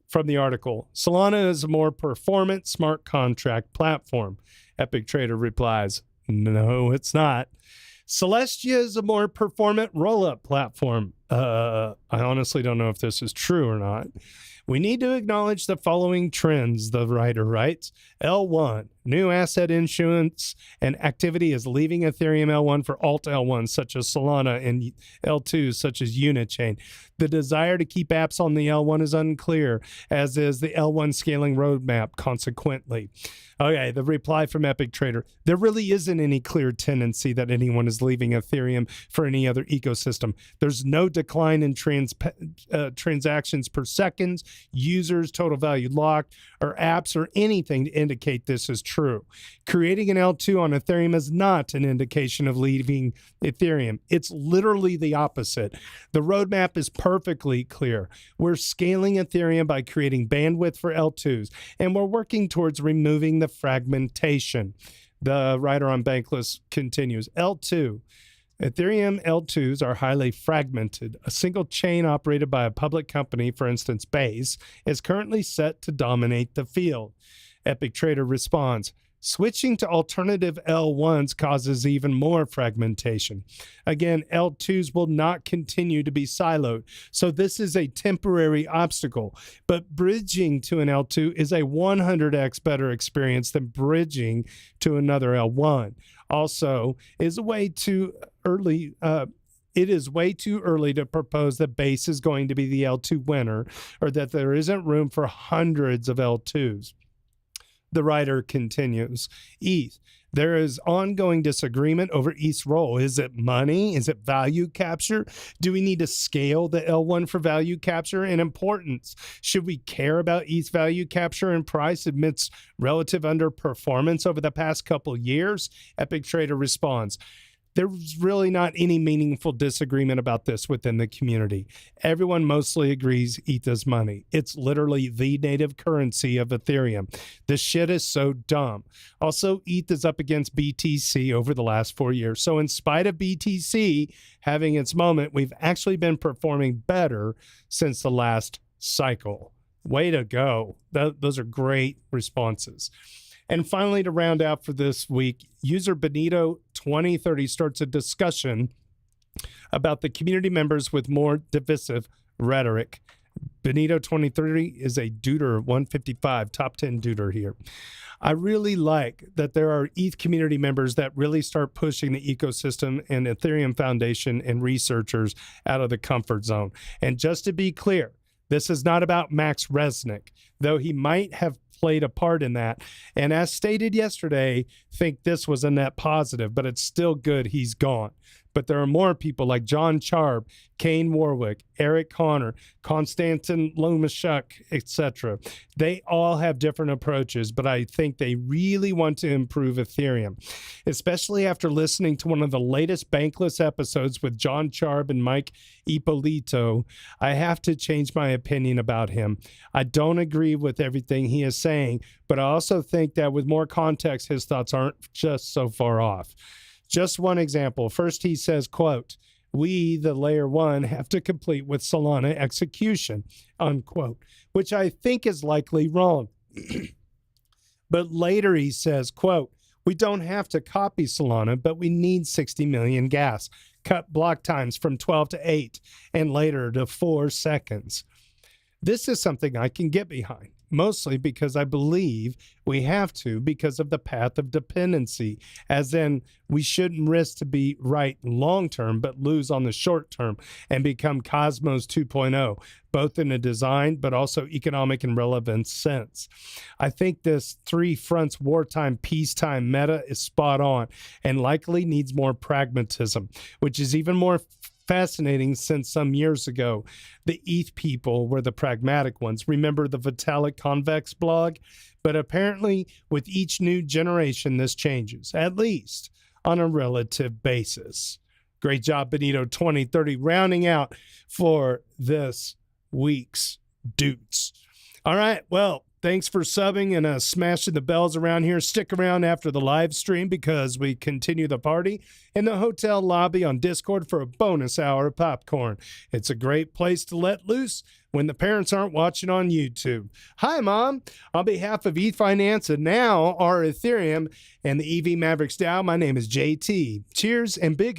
A: From the article, Solana is a more performant smart contract platform. Epic Trader replies, no, it's not. Celestia is a more performant roll-up platform. I honestly don't know if this is true or not. We need to acknowledge the following trends, the writer writes. L1, new asset issuance and activity is leaving Ethereum L1 for alt L1 such as Solana and L2 such as Unichain. The desire to keep apps on the L1 is unclear, as is the L1 scaling roadmap consequently. Okay, the reply from Epic Trader. There really isn't any clear tendency that anyone is leaving Ethereum for any other ecosystem. There's no decline in transactions per second, users, total value locked, or apps or anything to indicate this is true. Creating an L2 on Ethereum is not an indication of leaving Ethereum. It's literally the opposite. The roadmap is perfectly clear. We're scaling Ethereum by creating bandwidth for L2s, and we're working towards removing the fragmentation. The writer on Bankless continues, L2. Ethereum L2s are highly fragmented. A single chain operated by a public company, for instance, Base, is currently set to dominate the field. Epic Trader responds, switching to alternative L1s causes even more fragmentation. Again, L2s will not continue to be siloed, so this is a temporary obstacle. But bridging to an L2 is a 100x better experience than bridging to another L1. Also, it is way too early to propose that Base is going to be the L2 winner, or that there isn't room for hundreds of L2s. The writer continues, ETH. There is ongoing disagreement over ETH's role. Is it money? Is it value capture? Do we need to scale the L1 for value capture and importance? Should we care about ETH's value capture and price amidst relative underperformance over the past couple years? Epic Trader responds, there's really not any meaningful disagreement about this within the community. Everyone mostly agrees ETH is money. It's literally the native currency of Ethereum. This shit is so dumb. Also, ETH is up against BTC over the last 4 years. So in spite of BTC having its moment, we've actually been performing better since the last cycle. Way to go. Those are great responses. And finally, to round out for this week, user Benito2030 starts a discussion about the community members with more divisive rhetoric. Benito2030 is a Duder 155, top 10 Duder here. I really like that there are ETH community members that really start pushing the ecosystem and Ethereum Foundation and researchers out of the comfort zone. And just to be clear, this is not about Max Resnick, though he might have played a part in that. And as stated yesterday, think this was a net positive, but it's still good he's gone. But there are more people like John Charb, Kane Warwick, Eric Connor, Konstantin Lomashuk, etc. They all have different approaches, but I think they really want to improve Ethereum, especially after listening to one of the latest Bankless episodes with John Charb and Mike Ippolito. I have to change my opinion about him. I don't agree with everything he is saying, but I also think that with more context, his thoughts aren't just so far off. Just one example. First, he says, quote, we, the layer one, have to complete with Solana execution, unquote, which I think is likely wrong. But later he says, quote, we don't have to copy Solana, but we need 60 million gas, cut block times from 12 to 8, and later to 4 seconds. This is something I can get behind, mostly because I believe we have to because of the path of dependency, as in we shouldn't risk to be right long-term, but lose on the short term and become Cosmos 2.0, both in a design, but also economic and relevance sense. I think this three fronts wartime, peacetime meta is spot on and likely needs more pragmatism, which is even more fascinating since some years ago, the ETH people were the pragmatic ones. Remember the Vitalik Convex blog? But apparently, with each new generation, this changes, at least on a relative basis. Great job, Benito 2030, rounding out for this week's Doots. All right, well, thanks for subbing and smashing the bells around here. Stick around after the live stream because we continue the party in the hotel lobby on Discord for a bonus hour of popcorn. It's a great place to let loose when the parents aren't watching on YouTube. Hi, Mom. On behalf of Ethfinance and now our Ethereum and the EVMavericks DAO, my name is JT. Cheers and big hugs.